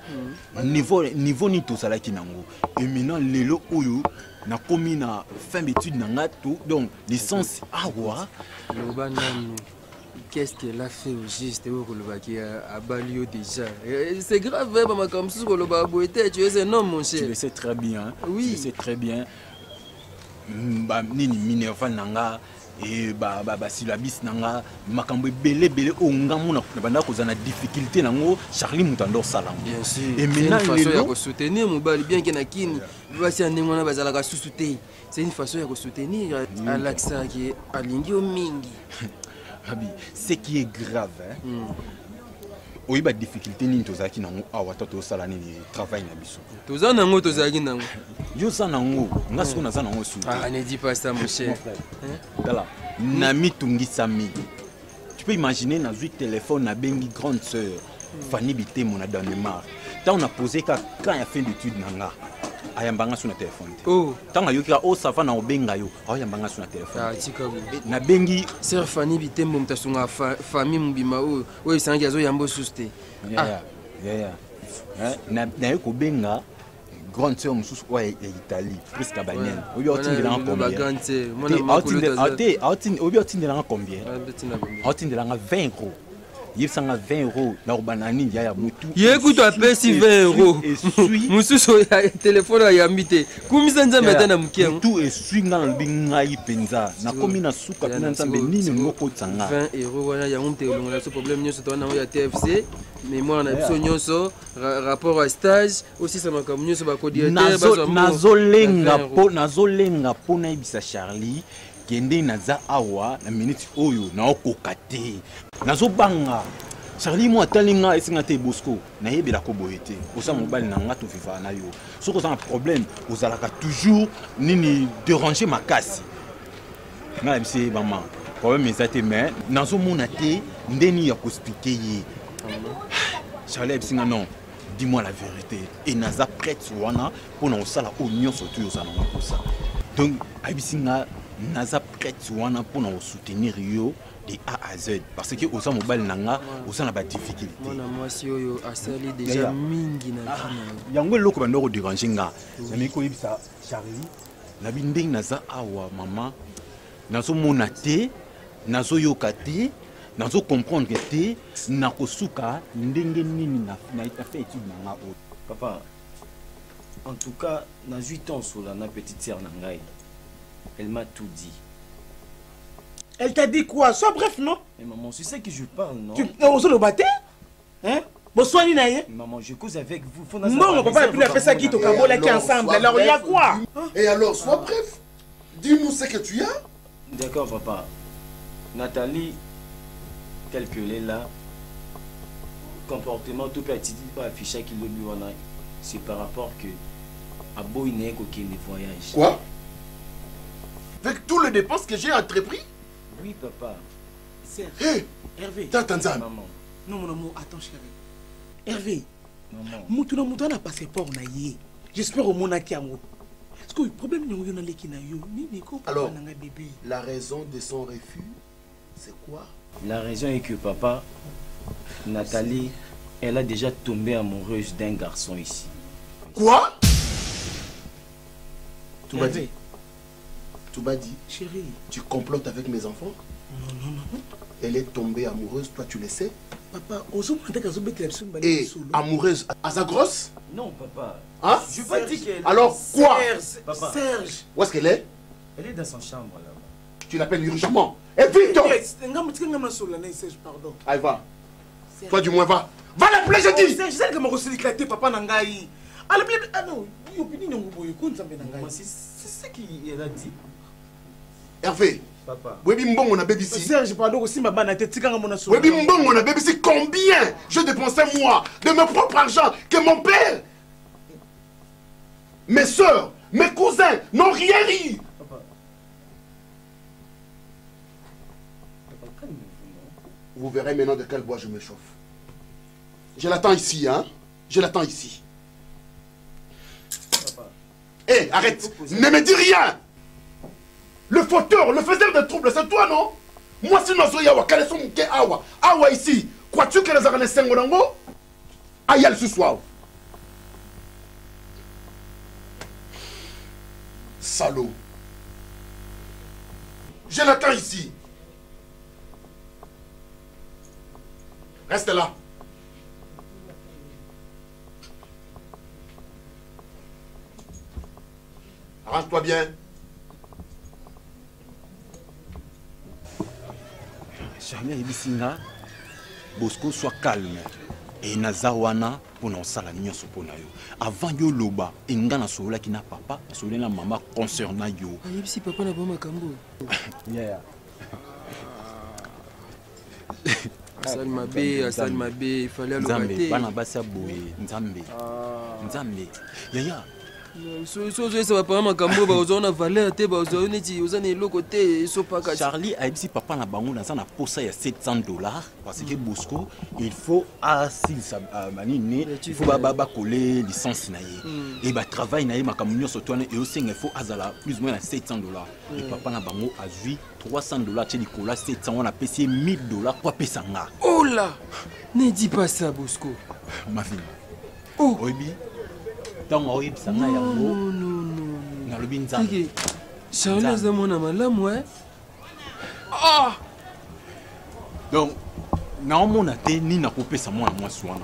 niveau ni tosalaki nango et maintenant lelo oyo na komi na fin d'étude na ngato donc licence awa loba nanu qu'est-ce qu'elle a fait au juste au kolobaki a balio déjà c'est grave maman comme ça koloba boité tu es un homme mon cher tu le sais très bien oui tu le sais très bien ba nini Minerva nanga et syllabis nanga makambo belé onga mona banda kozana difficulté nango Charlie Mutando salam bien sûr et maintenant il faut soutenir mobali bien que na kini basi andengona bazala ka soutenir c'est une façon de soutenir à l'accent qui est alingi au mingi Habi ce qui est grave oui ba difficulté ni tozaki nango awa toto sala ni travail na biso tozana nango tozaki nango yo za nango ngasko na za nango su ah ne dis pas ça mon cher dala nami tungisami tu peux imaginer na zui téléphone na bengi grande sœur Fanny Bitemo na Danemark tant on a posé quand il a fin d'étude nanga ayambanga sur na téléphone oh tant ayokira o sava na obenga yo ayambanga sur na téléphone ah tika na bengi sœur Fanny Bitemo mtasunga famille mbima o isangi azo yambo suste na yoko benga grande sœur mususu wa Italie presque banyen obi otindela combien otindela 20 euros il y a 20 euros na banani ya mutu écoute appelle si 20 euros mususu ya téléphone ya mité kumisa nzambe tana mukia tout et swinga na bingai penza na komi na suka pina nzambe nini ngoko tsanga 20 euros wana ya mté longola ce problème nyonso tona ya TFC mais moi na biso nyonso rapport à stage aussi ça maka nyonso ba coordinateur nazolenga po na ibisa Charlie kende naza awa na minute oyo na okokate nazo banga Charlie mo atalinga esinga te Bosco na yebela ko boyete osa mobali na ngato viva na yo soko za un problème ozalaka toujours nini déranger makasi na bise maman problème ezate mais nazo mona te ndeni ya ko expliquer ye Charlie esinga non dis-moi la vérité et naza prête wana pour na osala oignon surtout osana ko ça donc abisinga naza prête wana pour nous soutenir yo de A à Z parce que osa mobile nanga osa na ba difficulté mona mwasi oyo asali déjà mingi na yango loko bando ko déranger nga na miko yebisa Charlie na binding naza awa mama nazo mona te nazo yoka te nazo comprendre te na kosuka ndenge nini na ita fait étude nanga o papa en tout cas na 8 ans sur la petite sœur nangai. Elle m'a tout dit. Elle t'a dit quoi? Sois bref, non? Mais maman, tu sais que je parle, non? Tu es le bâté? Hein? Bonsoir, Nina. Maman, je cause avec vous. Non, papa, et puis il a fait ça qui est ensemble. Alors, il y a quoi? Et alors, sois bref. Dis-nous ce que tu as. D'accord, papa. Nathalie, telle qu'elle est là, comportement tout petit, pas affiché qu'il le lui en a, c'est par rapport que à Boïné qu'il les voyages. Quoi? Avec tous les dépenses que j'ai entrepris? Oui, papa. Hey, Hervé. T'attends ça. Maman. Non, mon amour, attends, chérie. Hervé. Maman. Moutouna Moutouna passeport na yé. J'espère au monaki amour. Est-ce que le problème n'est pas qui na yo? Alors, la raison de son refus, c'est quoi? La raison est que papa, Nathalie, elle a déjà tombé amoureuse d'un garçon ici. Quoi? Tu m'as dit? Tu m'as dit? Chérie. Tu complotes avec mes enfants? Non. Elle est tombée amoureuse, toi tu le sais? Papa, et amoureuse à sa grosse? Non, papa. Hein? Je veux pas dire qu'elle... Alors quoi? Papa. Serge. Où est-ce qu'elle est? Elle est dans son chambre là-bas. Tu l'appelles urgemment. Et vite! Pardon. Allez, va. Toi du moins, va. Va l'appeler, je dis! Je sais que je suis éclaté, papa Nangaï. Ah non, c'est ça qu'il a dit. Hervé. Papa. Webi Mbongo na baby si. Serge, pardon, aussi ma banane tête, Webi Mbongo na baby si, combien je dépensais moi de mon propre argent que mon père, mes soeurs, mes cousins n'ont rien ri. Papa. Vous verrez maintenant de quel bois je me chauffe. Je l'attends ici, hein. Je l'attends ici. Hé, arrête. Ne me dis rien. Le fauteur, le faiseur de troubles, c'est toi, non? Moi, si nous sommes yawa, quels sont les awa? Awa ici. Crois-tu que les arènes sont en haut? Aïe, ce soir. Salaud. Je l'attends ici. Reste là. Arrange-toi bien. Charlie Ibisinga, Bosco soit calme. Et Nazawana pour nous saler nyonso pour yo. Avant yo loba, ingana sola qui n'a papa, sola na maman concernant yo. Si papa n'a pas makambo. Yeah. Asal Mabé, il fallait le rater. Bana basa boye, Nzambe. Nzambe. Yaya. Charlie a dit papa na bango na sana posa ya $700 parce que Bosco il faut assis sa manine il faut baba coller licence na ye et ba travail na ye makamunyo sotone et aussi il faut azala plus ou moins $700 et papa na bango a vu $300 chez Nicolas 700 on a payé $1000 pour payer nga. Oh là, ne dis pas ça Bosco. Ma fille. Oh Obi. Non. Charles est mon amalamo, hein? Ah! Donc, non, mon athée, ni n'a pas sa moi à moi soin,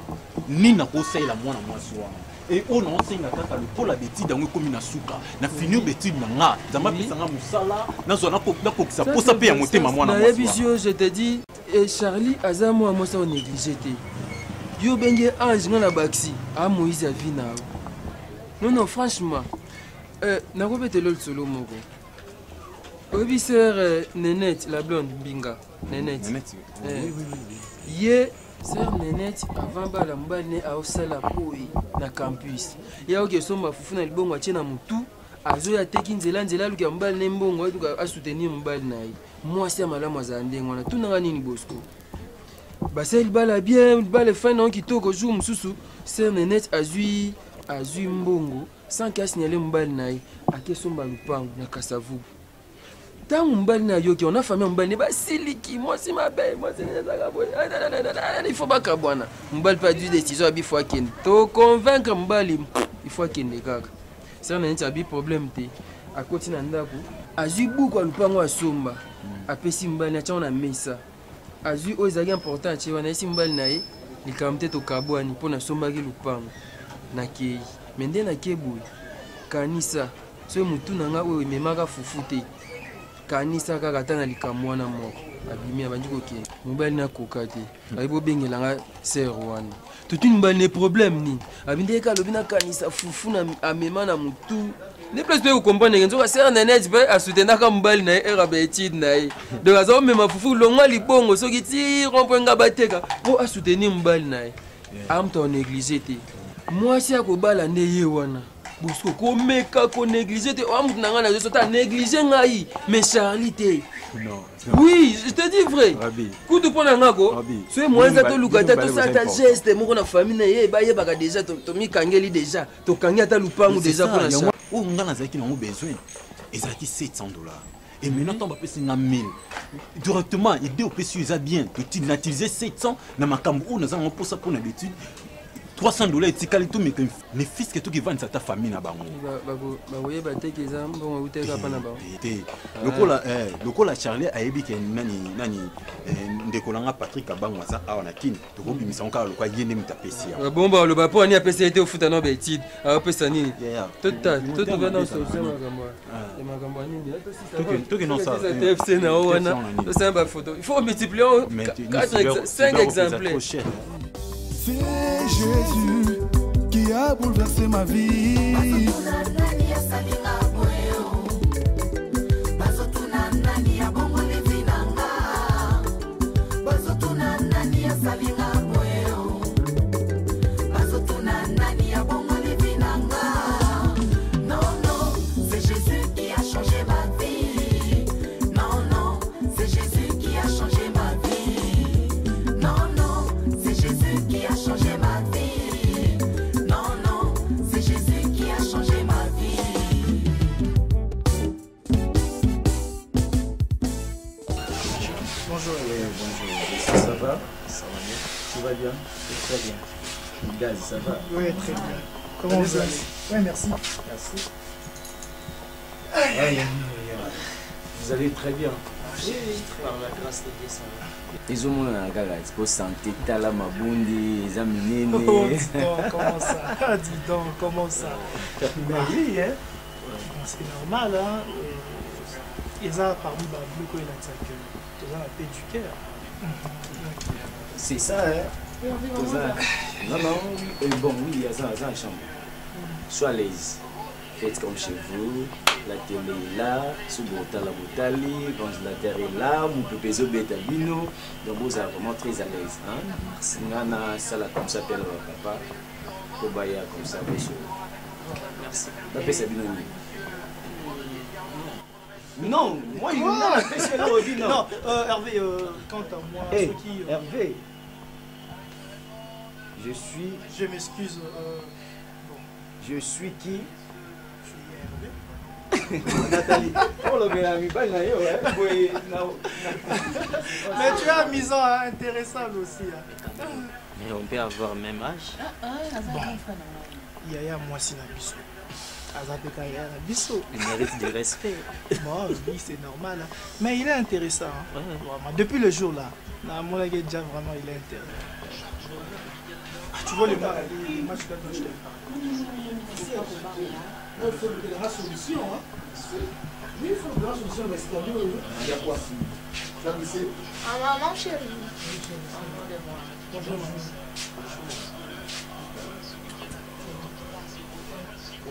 ni n'a pas la moi à moi soin. Et on enseigne à le pôle la bêtise dans le commune à Souka. N'a fini bêtise n'a pas pu s'en moussala, n'a pas ça pour ça payer à monter ma moi à moi. Je te dis, Charlie, Azamo à moi ça négligé. Yo bengue ange dans la baxi, à Moïse a vu. Non, franchement, n'a pas été le solo moko. Obi sœur Nénette, la blonde, Binga. Nénette. Oui. Yé, sœur Nénette, avant bala mbane a osala poi na campus. Ya oke somba fufuna libongo achena mutu, azo ya teki nzela luka mbali ne mbongo etuka a soutenir mbali na ye. Moi c'est malamu azandengo na tuna nini Bosco. Basa bala bien, bala fin non kitoko jour mususu, sœur Nénette azui mbongo sans qu'à signaler mbali na ye akesomba lupango na Kasavu. Tant mbali na yo qui on a famille mbali ba siliki moi c'est ma belle moi c'est il faut pas kabwana mbali pas du décision abi faut ken to convaincre mbali il faut ken de kaka ça na nti abi problème te akoti na ndako azui buku lupango asomba apesi mbali na chana mesa azui ozaki important che wana esi mbali na ye likamte to kabwani pona somba ki lupango na kei mende na keboy kanisa so mutu nanga oyo memaka fufu te kanisa kaka tanga likambo wana moko abimi abandi kokende mobali nakoka te ayebi obengelanga ser wana totuni mobali ne problème nini abindeka alobi nakanisa fufu na amema na motu ne place toye kokomprendre nzoka ser nenet mpe asutenaka mobali na ye ere baétude na ye donc aza omema fufu longwa libongo soki ti rompo nga bateka mpo asoutenir mobali na ye amuta onéglige te mwasi akobala nde ye wana Bosco komeka ko négliger te amutu na nga na zo ta négliger ngai mais Charlie te non oui je te dis vrai kutu pona ngako so moi za to lukata to sa ta geste moko na famille na ye ba ye baka déjà to mi kangeli déjà to kangi ata lupangu déjà pona ça o nga na zaki na mo besoin ezaki $700 et maintenant on va passer na 1000 directement idée au précieux ça bien tu n'utiliser 700 na makambo o na za ngo posa pona d'étude $300 etikali tout mais les fils que tout qui vendent ta famille na bango baboye bateki eza mbongo uteka pa na bango te lokola Charlie ayebi ke nani ndekolanga Patrick abango asa awa na kini tokobimisa nka lokwa yende mutapesi ya bomba oloba po ani apesi ete ofuta no betide apesa nini to va na solution makambo nini to que non ça TFC na wana to samba photo il faut multiplier 5 exemplaires. C'est Jésus qui a bouleversé ma vie. Tu vas bien? Très bien. Gaz, ça va? Oui, très bien. Comment vous allez? Oui, merci. Merci. Vous allez très bien. Par la grâce de Dieu, ça va. Ils ont mon angala, pour santé, tala mabundi, ils ont miné. Oh, dis donc, comment ça? Ah, dis donc, comment ça? Mais oui, hein? C'est normal, hein? Ils ont parmi beaucoup de que ils ont la paix du cœur. C'est ça, hein? Non, non, bon, oui, il y a ça, ça, chambre. Sois à l'aise. Faites comme chez vous. La télé est là, sous la botali, le congélateur est là, mon bébé bétabino. Donc vous êtes vraiment très à l'aise. Merci. On a ça là comme ça, père papa. Kobaya comme ça, monsieur. Merci. Papa, c'est bien. Non, moi, il non, non, Hervé, quant à moi, hey, ce qui... Hervé, je suis... Je m'excuse. Bon. Je suis qui? Je suis Hervé. Nathalie. Oh, le mais tu es amusant, hein, intéressant aussi. Hein. Mais on peut avoir le même âge. Bon. Yaya, moi, c'est Nabiso. Il mérite du respect. Bon, oui, c'est normal. Hein. Mais il est intéressant. Hein. Ouais. Depuis le jour là, mon déjà vraiment, il est intéressant. Tu vois le match que je t'ai fait. Il faut la solution. Hein. Oui, il faut la solution, mais c'est bien. Il y a quoi? Maman chérie. Bonjour, maman.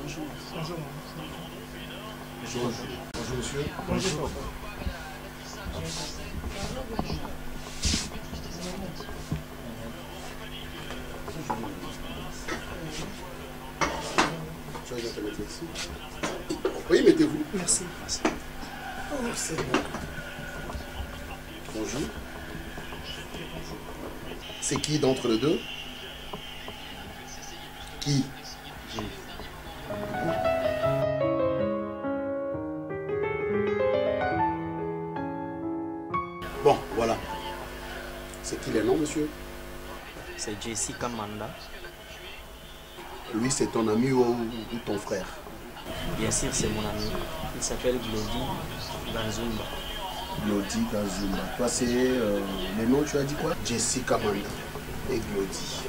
Bonjour. Bonjour. Bonjour. Bonjour, monsieur. Bonjour. Tu vas te mettre ici. Oui, mettez-vous. Merci. Oh, c'est bon. Bonjour. C'est qui d'entre les deux? Qui? Bon, voilà. C'est qui les noms, monsieur? C'est Jessica Manda. Lui, c'est ton ami ou ton frère? Bien sûr, c'est mon ami. Il s'appelle Glody Ganzumba. Glody Ganzumba. Toi, c'est les noms, tu as dit quoi? Jessica Manda et Glody.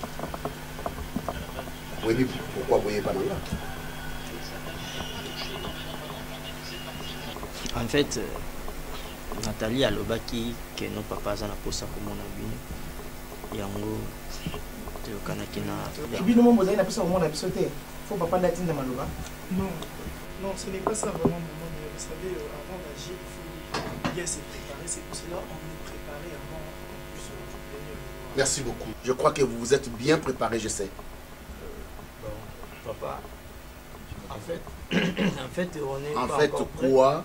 Oui, mais pourquoi vous voyez pas dans là? En fait, Nathalie alobaki que nos papas na posa komona bino yango toyokanaki na bino mo bozali na posa komona biso te faut papa ndatinda maloba. Non, non, ce n'est pas ça vraiment, maman. Mais vous savez, avant d'agir, il faut bien se préparer. C'est pour cela qu'on est préparé avant qu'on puisse venir. Merci beaucoup. Je crois que vous vous êtes bien préparé, je sais. Bon, papa, en fait, on est en pas fait, encore quoi prêt.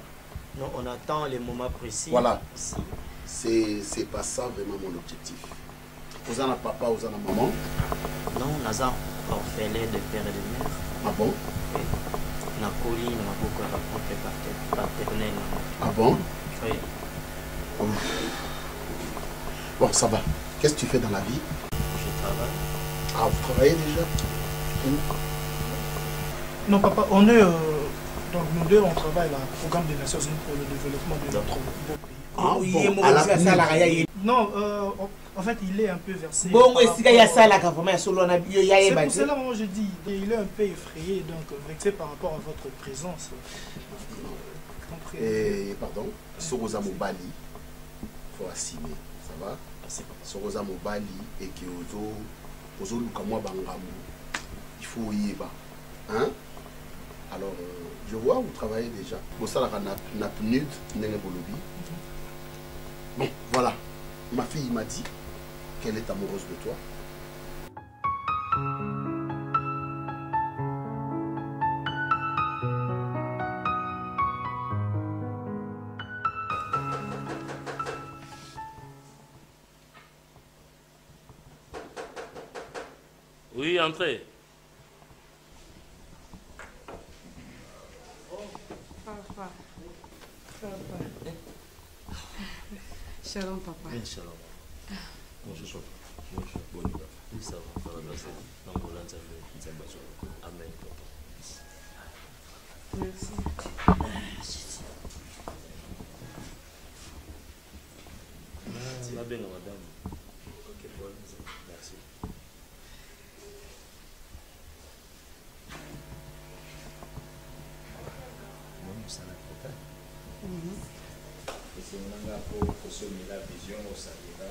Non, on attend les moments précis. Voilà. Si. C'est pas ça vraiment mon objectif. Vous en avez papa, vous en avez maman? Non, Nazar, orphelin de père et de mère. Ah bon? Oui. Nakoli, n'a beaucoup rencontré paternel. Ah bon? Oui. Oh. Bon, ça va. Qu'est-ce que tu fais dans la vie? Je travaille. Ah, vous travaillez déjà? Non, papa, on est. Donc, nous deux, on travaille là, au programme des Nations Unies pour le développement de notre beau pays. Ah, bon, à la non, en fait, il est un peu versé. Bon, est-ce qu'il y a ça là quand même sur l'on a c'est pour cela, moi, je dis, il est un peu effrayé, donc vexé par rapport à votre présence. Et pardon, Soroza Mobali, il faut assumer, ça va? Soroza Mobali et que Ozo Lukamwa Bangamou, il faut y aller. Hein? Alors, je vois, vous travaillez déjà. Bon, ça, n'a PNUD, Nene Bolobi. Bon, voilà. Ma fille m'a dit qu'elle est amoureuse de toi. Oui, entrez. Papa. Shalom, papa. Oui, shalom. Bonjour, papa. Bonjour. Bonne nuit. Oui, ça va. Ça va passer. Amen, papa. Merci. La bien, madame. Ok, bon, merci. esenga mpo kosomela vision osalela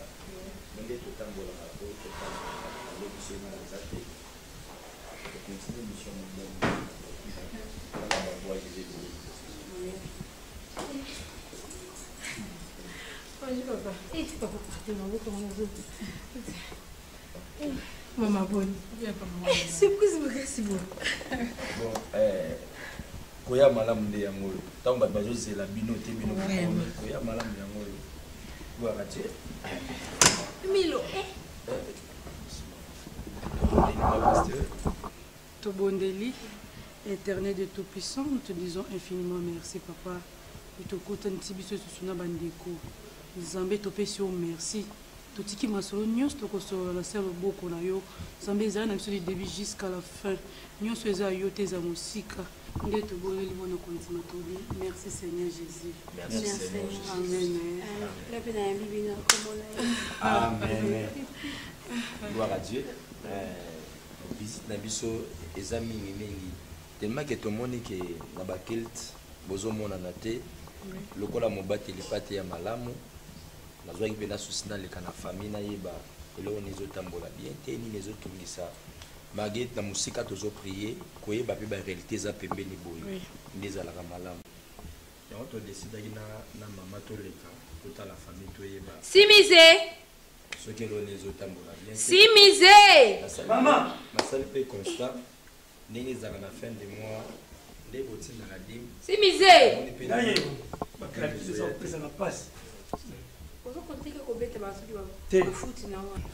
ndenge totambolaka po totambolaka alobiso na eza te tokontinue mission mondiale kaka bavoie ezebele Maman bonne. Surprise, merci beaucoup. bon koya malamu nde yango oyo ntango bato bazozela bino te bino koya malamu yango oyo bwaka te Milo, Tobondeli, éternel de Tout-Puissant, nous te disons infiniment merci, papa. Et te contente biso susuna bandeko. Nzambe topesi yo merci. Totiki masolo nyonso tokosola na se loboko na yo. Nzambe ezali na biso du début jusqu'à la fin. Nyonso eza yo te eza mosika. Nde toboleli mwana kontima tobi. Merci Seigneur Jésus. Merci Seigneur Jésus. Amen. Amen. Gloire à Dieu. Visite na biso eza mingi tellement que tomoni ke na bakilt bozomonana te lokola mobateli pate ya malamu nazwaki mpe nasusi naleka na famille nayeba eloko nezotambola bien te nini ezotungisa malgré na mosika tozoprie koyeba mpe baréalité eza pembeni boye nde ezalaka malamu yango todesidaki na mama toleka totala famille toyeba Simize soki eloko nezotambola bien Simize Maman nasali mpe constat ndenge ezalaka na fin de mois nde botindaka dime Simize naye bakalaki eza kopesa na pasi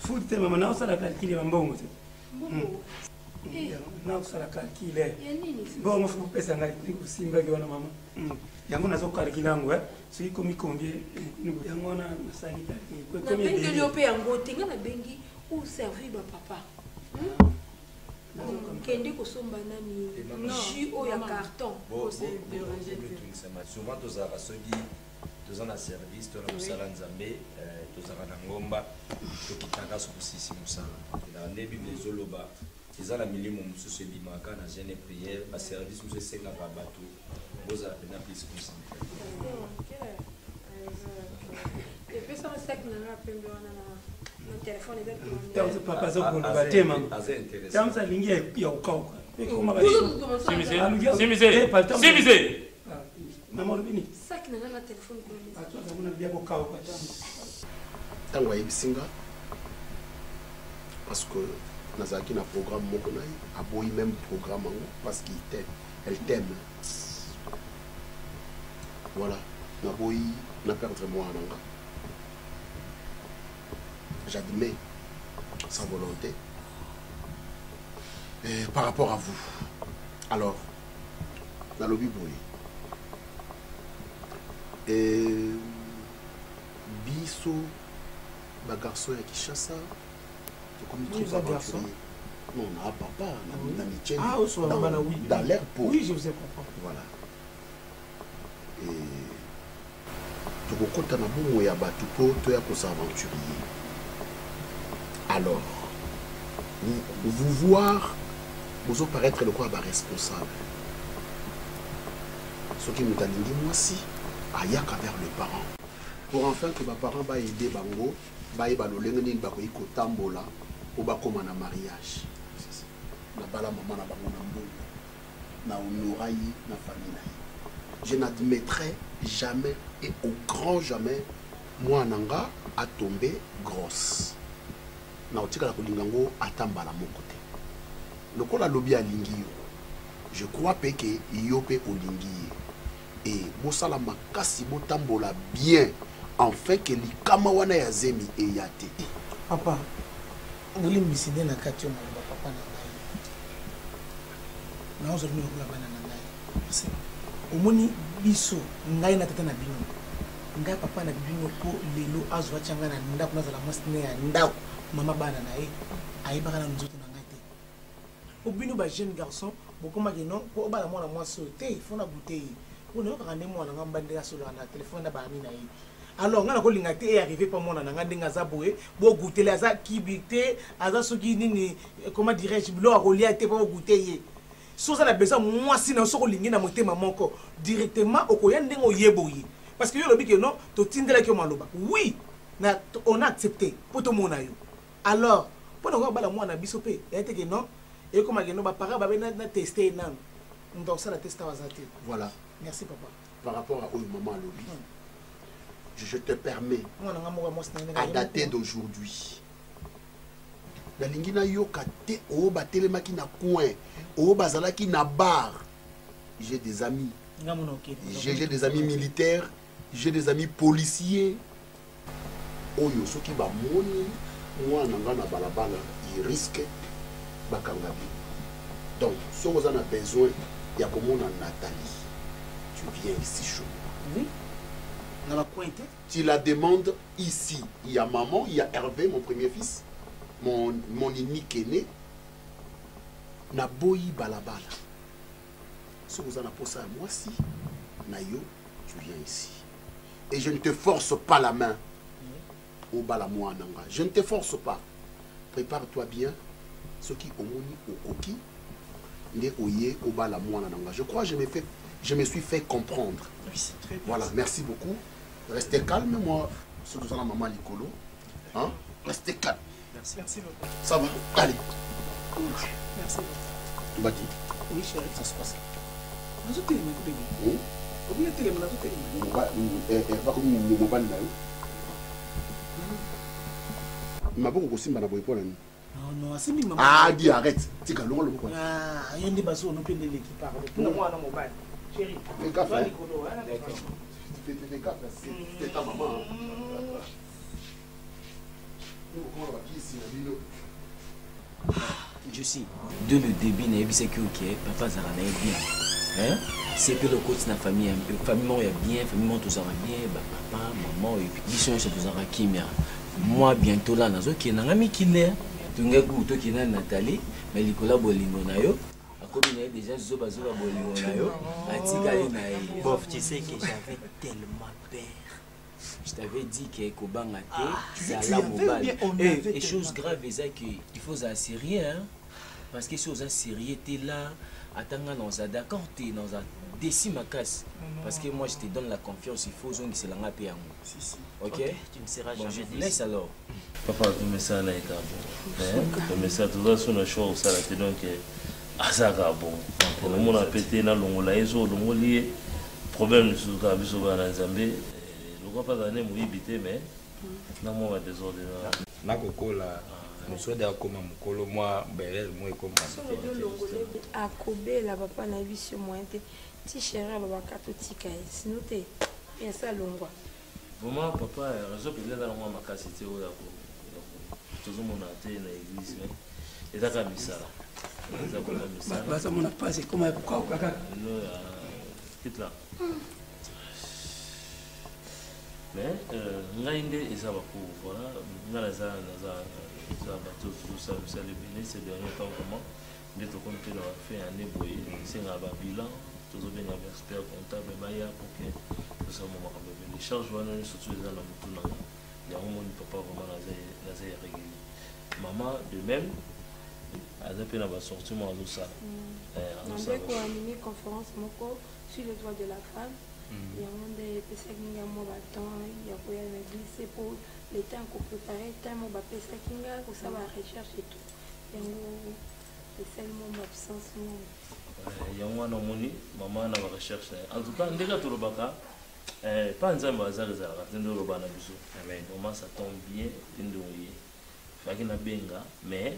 futi te mama naosala calcule ya mbongo te naosala calcule mbongo fo kopesa ngai kosimbaki wana mama yango nazokalcule yango soki komi combien yango wana nasali nabengeli yo mpe yango te nga nabengi oservi bapapa kende kosomba nani jus oyo ya carton souvent tozalaka soki toza na service tona kosala nzambe tozalaka na ngomba tokitaka sokosisi mosala na nde bible ezoloba eza na milimo mosusu ebimaka na jeune prière baservice mosusu esengaka bato bozala pena plus concentré Papa za kuluba tema. Tamsa lingi ya ukauka. Simise. Mama lubini. Saki na na telefone ko. Atwa kuna bia ukauka. Tango ayebisinga parce que nazaki na programme moko na aboyi même programme parce qu'il t'aime, elle t'aime. Voilà, naboyi na perdre moi nanga. J'admets sa volonté. Et par rapport à vous, alors, dans le Biboui, et Bisso, ma garçon qui chasse, Nous, garçon. Non, on a papa, on a Michel. Ah, oui. Dans l'air pour. Oui, je vous ai compris. Voilà. Et tu comptes na bomo ya batu po to ya s'aventurier. Alors, vous voir, vous paraître le quoi responsable. Ce qui nous a dit moi aussi, ayaka vers le parent. Pour enfin que ma parent va aider bango, va aider le lengeni ba ko iko tambola, ou ba comme un mariage. Na bala maman na bango na mbongo. Na onorai na famille. Je n'admettrai jamais et au grand jamais moi nanga a tombé grosse. Na otika la kolingango atambala mon côté. Le kola lobby a lingio. Je crois que yo pe olingi. Et bosala makasi botambola bien en fait que likama wana ya zemi e yate. Papa, vous voulez me décider na katio na papa na ngai. Na ozo ni okula bana na ngai. Parce que omoni biso ngai na tata na bino. Ngai papa na bino po lelo azwa changa na ndako na zala masine ya ndako mama bana na ye ayebaka na nzoto na ngai te. Obino ba jeune garçon bokoma ke non po bala mwana mwasi te il faut na goûter. On est quand même mwana ngamba ndeka solo na téléphone na ba ami na ye. Alors ngana ko linga te e arrivé pas mwana na ndenga za boye bo goûter la za kibité aza soki nini comment dirais-je bilo akolia te po goûter ye. So ça la besoin mwasi na soko lingi na motema moko directement okoya ndenga oyeboye. Parce que yo lobi que non to tindela ke maloba. Oui, na on a accepté pour to mona yo. Alors pour nous bala mwana biso pe était que non et comme que non ba para ba na tester nan. Donc ça la tester wazati. Voilà. Merci papa. Par rapport à au maman lobby. Je te permets à dater d'aujourd'hui. La lingina yo kate o batelema ki na coin, o bazala ki na bar. J'ai des amis. J'ai des amis militaires, j'ai des amis policiers. Oyo soki ba moni moi nanga na balabala, il risque bakangabi. Donc, si vous en avez besoin, il y a comme on a Nathalie. Tu viens ici chaud. Oui. Tu la demandes ici. Il y a maman, il y a Hervé, mon premier fils, mon unique aîné. Naboyi balabala. Si vous en avez posé à moi, si, Nayo, tu viens ici. Et je ne te force pas la main. Au balamoa nanga. Je ne te force pas. Prépare-toi bien. Ce qui au moni au koki, ne oye au balamoa nanga. Je crois que je me suis fait comprendre. Oui, c'est très bien. Voilà, merci beaucoup. Restez calme, moi. Surtout ça, la maman Nicolo. Hein? Restez calme. Merci, merci beaucoup. Ça va? Allez. Merci beaucoup. Tu vas dire? Oui, chérie. Ça se passe. Nous sommes télé, nous non, c'est maman. Ah, dis arrête. Tu as le ah, il y a des bateaux, nous prenons l'équipe par moi, non, mobile. Chérie, fais gaffe. Fais gaffe, c'est ta maman. Je sais, de le début, il y a que papa Zara bien. Hein? C'est que le côté de la famille, famille est bien, famille tout ça va bien, papa, maman, et puis ils sont tous en kimia. Moi, bientôt là, nazo qui n'a ami qui l'est. Tu n'as pas qui n'a Nathalie, mais les collabs bolingo na yo. Comme il y a déjà zoba bolingo na yo, atikali na yo. Bof, tu sais que j'avais tellement peur. Je t'avais dit que Kobanga c'est à la mobile. Et chose grave, c'est qu'il faut s'assurer, hein. parce que si aux sérieux t'es là attends dans un d'accord t'es dans un décime ma casse parce que moi je te donne la confiance il faut zone c'est la ngape yango ok tu ne seras bon, jamais je vous laisse alors papa tu me ça na ekabo tu me ça tout ça na show ça la donc azaka bon pour le monde a pété na longola ezo longolier problème sur ka biso ba na Nzambe le quoi pas d'ané mo ibité mais na mo va désordre na kokola mosoda akoma mokolo mwa belel mo ekoma akobela papa na biso moyen te ti chéri babaka totika ye sino te yasa longwa vraiment papa raison peut-être na moi makasi te oyo tozomona te na église mais ezaka misala ezaka misala basa mona passe comment est pourquoi kaka no quitte là mais ngai nde eza bako voilà nga naza bato tosala ebele ces derniers temps comment nde tokoni mpe na bafe ane boye esengaka babilan tozobenga baexpert comptable baya pour que tosala makambo ebele charge wana surtout eza na motu nanga yango moni papa vraiment naza ya régulier mama de même aza mpe na basorti mo azosala nandeko animi conférence moko sur le droit de la femme yango nde epesaki nga mwa batemps ya koya na église po le temps koprépare temps mo bapesaki nga kosala barecherche et tout yango esali mo baabsence mo yango wana omoni mama na barecherche na ye en tout cas ndenge tolobaka pa nzambe azaka ezalaka te nde oloba na biso mama ça tombe bien te nde oye faki nabenga mais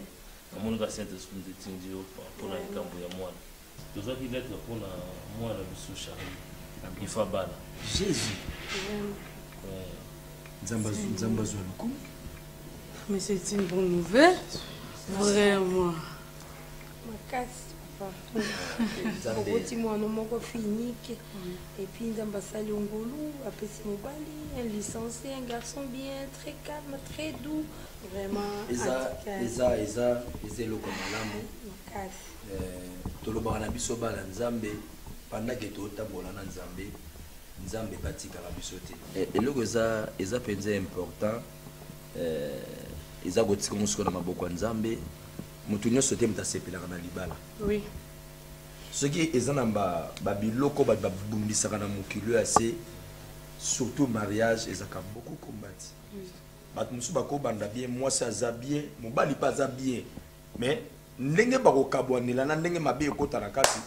namoni ka saint esprit nde tindi yo mpona likambo ya mwana tozwaki lettre mpona mwana biso Charlie ifa bana Jésus nzambe azwa lokumu mais c'est une bonne nouvelle vraiment makasi papa oboti mwana moko finike et puis nzambe asali ngolu apesi mobali un licencié un garçon bien très calme très doux vraiment eza eloko malamu makasi tolobaka na biso bana nzambe pendant que totambola na nzambe nzambe batikala biso te eloko eza mpenza important eza kotika mosiko na maboko ya nzambe motu nyonso te moto asepelaka na libala soki eza na babiloko bato babundisaka na mokili ya se surtout mariage ezaka beaucoup kombati bato mosusu bakobanda bien mwasi aza bien mobali mpe aza bien mais ndenge bakokabwanela na ndenge mabe ekota na kati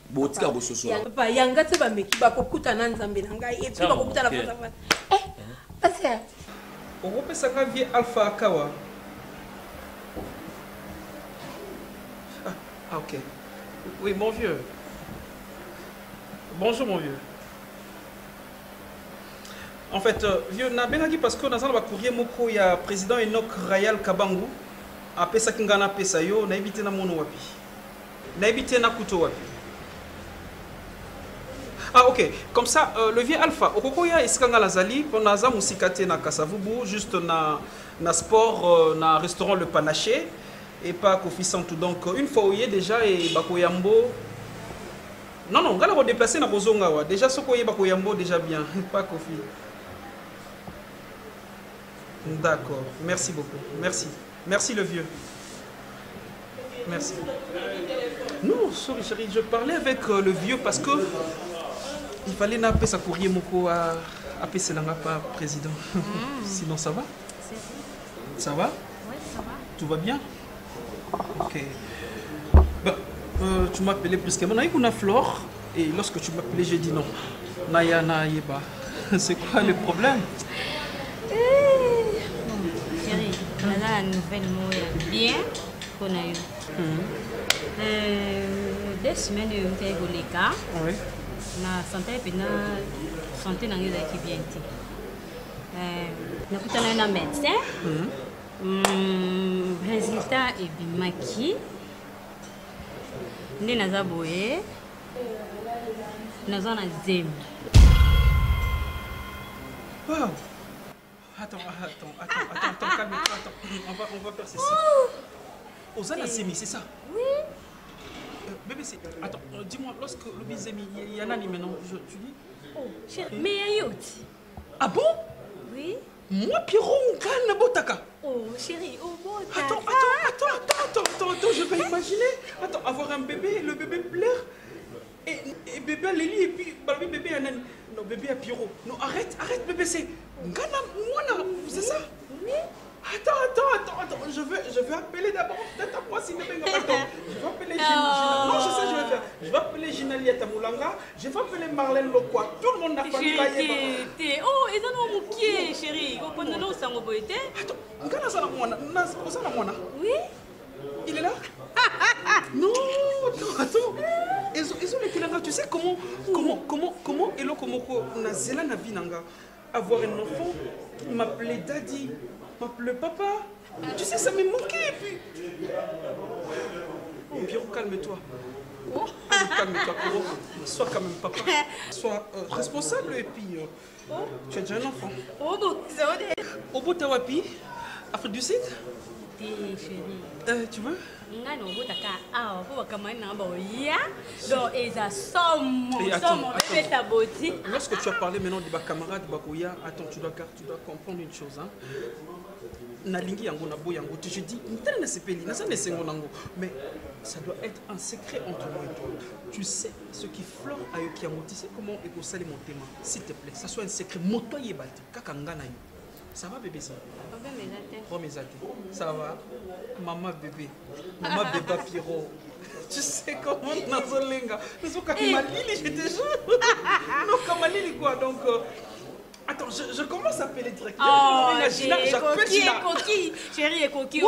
botika kososola papa yanga te bameki bakokutana nzambe na ngai et puis bakokutana na pasa okopesaka vie alpha akawa ah ok oui mon vieux bonjour mon vieux en fait vieux nabengaki parce que naza na bacourrier moko ya président Enoch Rayal Kabangu apesaki nga napesa yo nayebi te na mono wapi nayebi te na kuto wapi. Ah ok, comme ça, le vieux Alpha, okokoya iskanga lazali, pour naza musikate na Kasavubu, juste na sport, na restaurant Le Panaché, et pas Kofi Santou. Donc une fois où il est déjà, et Bakoyambo, non, on va déplacer na Bozongawa. Déjà, ce qu'on y Bakoyambo, déjà bien, pas Kofi. D'accord, merci beaucoup, merci. Merci le vieux. Merci. Non, sorry chérie, je parlais avec le vieux parce que il fallait n'appeler sa courrier moko à appeler Selanga pas président. Sinon ça va? Ça va? Oui, ça va. Tout va bien? Ok. Bah, tu m'appelais plus que moi. On a Flore et lorsque tu m'appelais, j'ai dit non. Naya Nayeba. C'est quoi le problème? Chérie, on a la nouvelle mot bien qu'on a eu. 2 semaines de Tégoléka. Oui. Na santé et na santé na ngeza qui bien ti. Na kutana na médecin. Résultat et bimaki. Ndi naza boye. Naza na zemi. Wow. Attends, calme-toi, attends. On va faire ceci. Ozana Zemi, c'est ça? Oui. Bébé, attends, dis-moi, lorsque le bizemi, il y en a ni maintenant, tu dis? Oh, chérie, mais il y a Ah bon? Oui. Moi, Pierrot, on gagne Botaka. Oh, chérie, oh, Botaka. Attends. Attends, je vais imaginer. Attends, avoir un bébé, le bébé pleure. Et bébé à Lélie, et puis bébé à Nani. Non, bébé à Pierrot. Non, arrête, bébé, c'est Ngana Mwana, c'est ça? Oui. Attends, je vais appeler d'abord, peut-être à moi si ne me pas. Je vais appeler Gina. Non, je sais, je vais faire. Je vais appeler Ginalieta Moulanga, je vais appeler Marlène Lokwa. Tout le monde n'a pas dit. Oh, ils ont un moukier, chérie. Vous comprenez nous, ça m'a beau été? Attends, Ngana Mwana. Oui. Il est là? Non, attends. Ils ont les kilanga. Tu sais comment Elo Komoko Nazela Navinanga avoir un enfant qui m'appelait Daddy, m'appelait Papa. Tu sais, ça m'est manqué. Et puis. Oh, Pierrot, calme-toi. Calme-toi, Pierrot. Sois quand même papa. Sois responsable et puis. Tu as déjà un enfant. Au bout de Tawapi, Afrique du Sud. Tu veux? Lorsque tu as parlé maintenant de ma camarade Bakoya, attends, tu dois comprendre une chose. Hein? Je dis, mais ça doit être un secret entre moi et toi. Tu sais ce qui flore à Yokiamoti, c'est comment écouter mon thème. S'il te plaît, ça soit un secret. Motoye Balti, Kakangana. Ça va bébé ça? Ça va? Maman bébé. Maman bébé Pierrot. Tu sais comment Nazolenga. Mais c'est comme Malili, j'étais jeune. Non, comme Malili quoi. Donc, attends, je commence à appeler directement. Oh, Coquille. Chérie, et Coquille.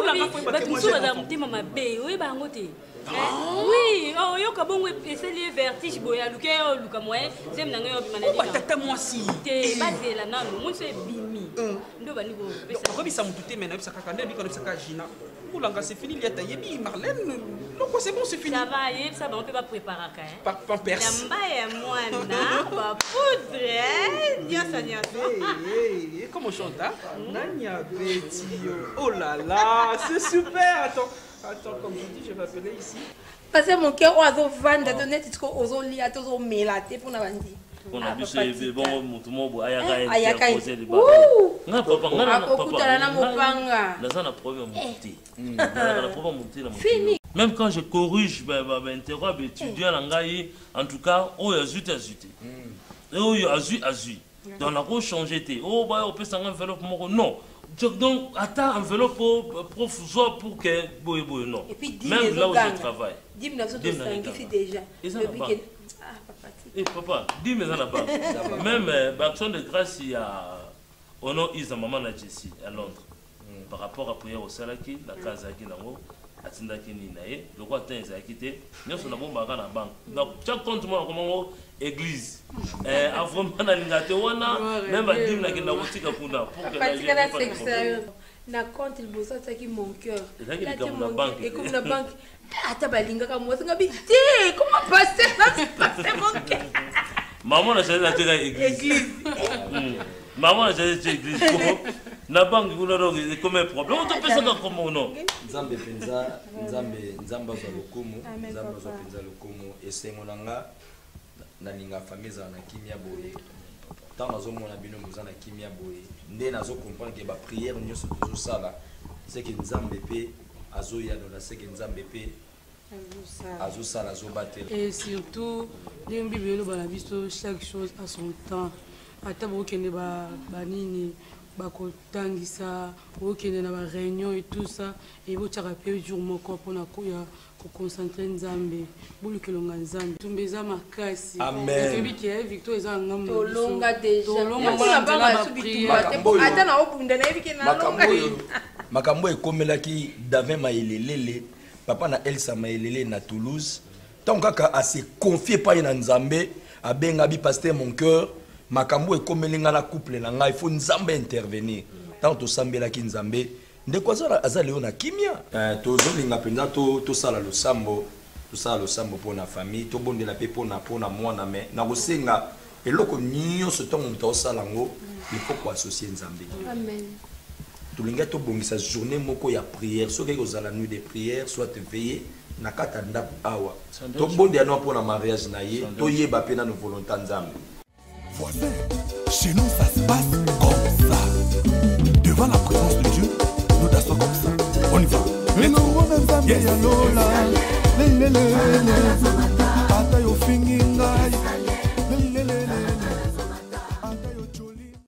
Oui, yo kabongo eseli vertige boya luke luka moye zem nanga yo bimana ni tata mwasi te bazela nanu munso bimi ndo bani go ko bisa mutute mena bisa kakande bi ko bisa ka Gina ulanga c'est fini liata yebi Marlène loko c'est bon c'est fini ça va yeb ça va on peut pas préparer ka pas pers yamba ya mwana ba poudre dia sanya comment chante nanya betio oh là là c'est super Attends, comme je dis, je vais appeler ici. Parce que mon cœur oiseau van de donner tout ce qu'on lit à tous aux mélatés pour la bandi. On a vu ce bon tout le monde ayaka ayaka. Nga papa nga papa. Na mopanga. Dans un problème monté. Na problème monté la monté. Même quand je corrige interrobe étudiant langai en tout cas oh azute. Et oh azui. Donc on a changé té. Oh bah on peut s'en enveloppe non. Donc, attends, enveloppe pour pour que boy non. Et puis, même là où je travaille. 10 c'est déjà. Papa, 10 000 même action de grâce, il y a au nom de maman na Jessie à Londres. Par rapport à prière au Salaki, la casa qui nango, atindaki ni nae, le roi ten zakité, nous sommes bon baga na banque. Donc chaque compte moi comment église avant na lingate wana même à dim na kina botika kuna pour que la sexuelle na compte il bossa ça qui mon cœur et comme la banque ata balinga ka moi ngabi comment passer mon cœur maman na chez la église maman na chez église na banque kuna donc comme un problème on te peut ça comme non nzambe penza nzambe za lokumu nzambe za penza lokumu et sengolanga nalinga famille za na kimia boye tant nazomona bino moza na kimia boye nde nazo comprendre que ba prière nyonso tozo sala c'est que nzambe pe azoya dans la c'est que nzambe pe azo sala zo battre et surtout les bible ba la biso chaque chose à son temps ata bo kende ba nini bakotangisa okende na ba réunion et tout ça et bo tshaka pe jour moko pona ko ya ko concentrer nzambe bulukelonga nzambe tumbeza makasi amen ke Victor eza ngambo tolonga déjà tolonga ba subitumba te ata na obunda na ebike na longa makambo ekomelaki Davin Maelelele papa na Elsa Maelele na Toulouse tant kaka a se confier pas na nzambe abenga bi pasteur mon cœur makambo ekomelinga na couple na ngai faut nzambe intervenir tant to sambela ki nzambe ndeko azali na kimia tozolinga penza to sala lo sambo pour na famille to bondela pe pour na mwana mais na kosenga eloko nyonso ntongo moto osala ngo il faut ko associer nzambe amen tolinga to bongisa journée moko ya prière soki kozala nuit de prière soit veiller na kata ndako awa to bondela no pour na mariage na ye to yeba pe na no volonté nzambe. Voisin, chez nous ça se passe comme ça. Devant la présence de Dieu, nous dansons comme ça. On y va. Yeah, Lola.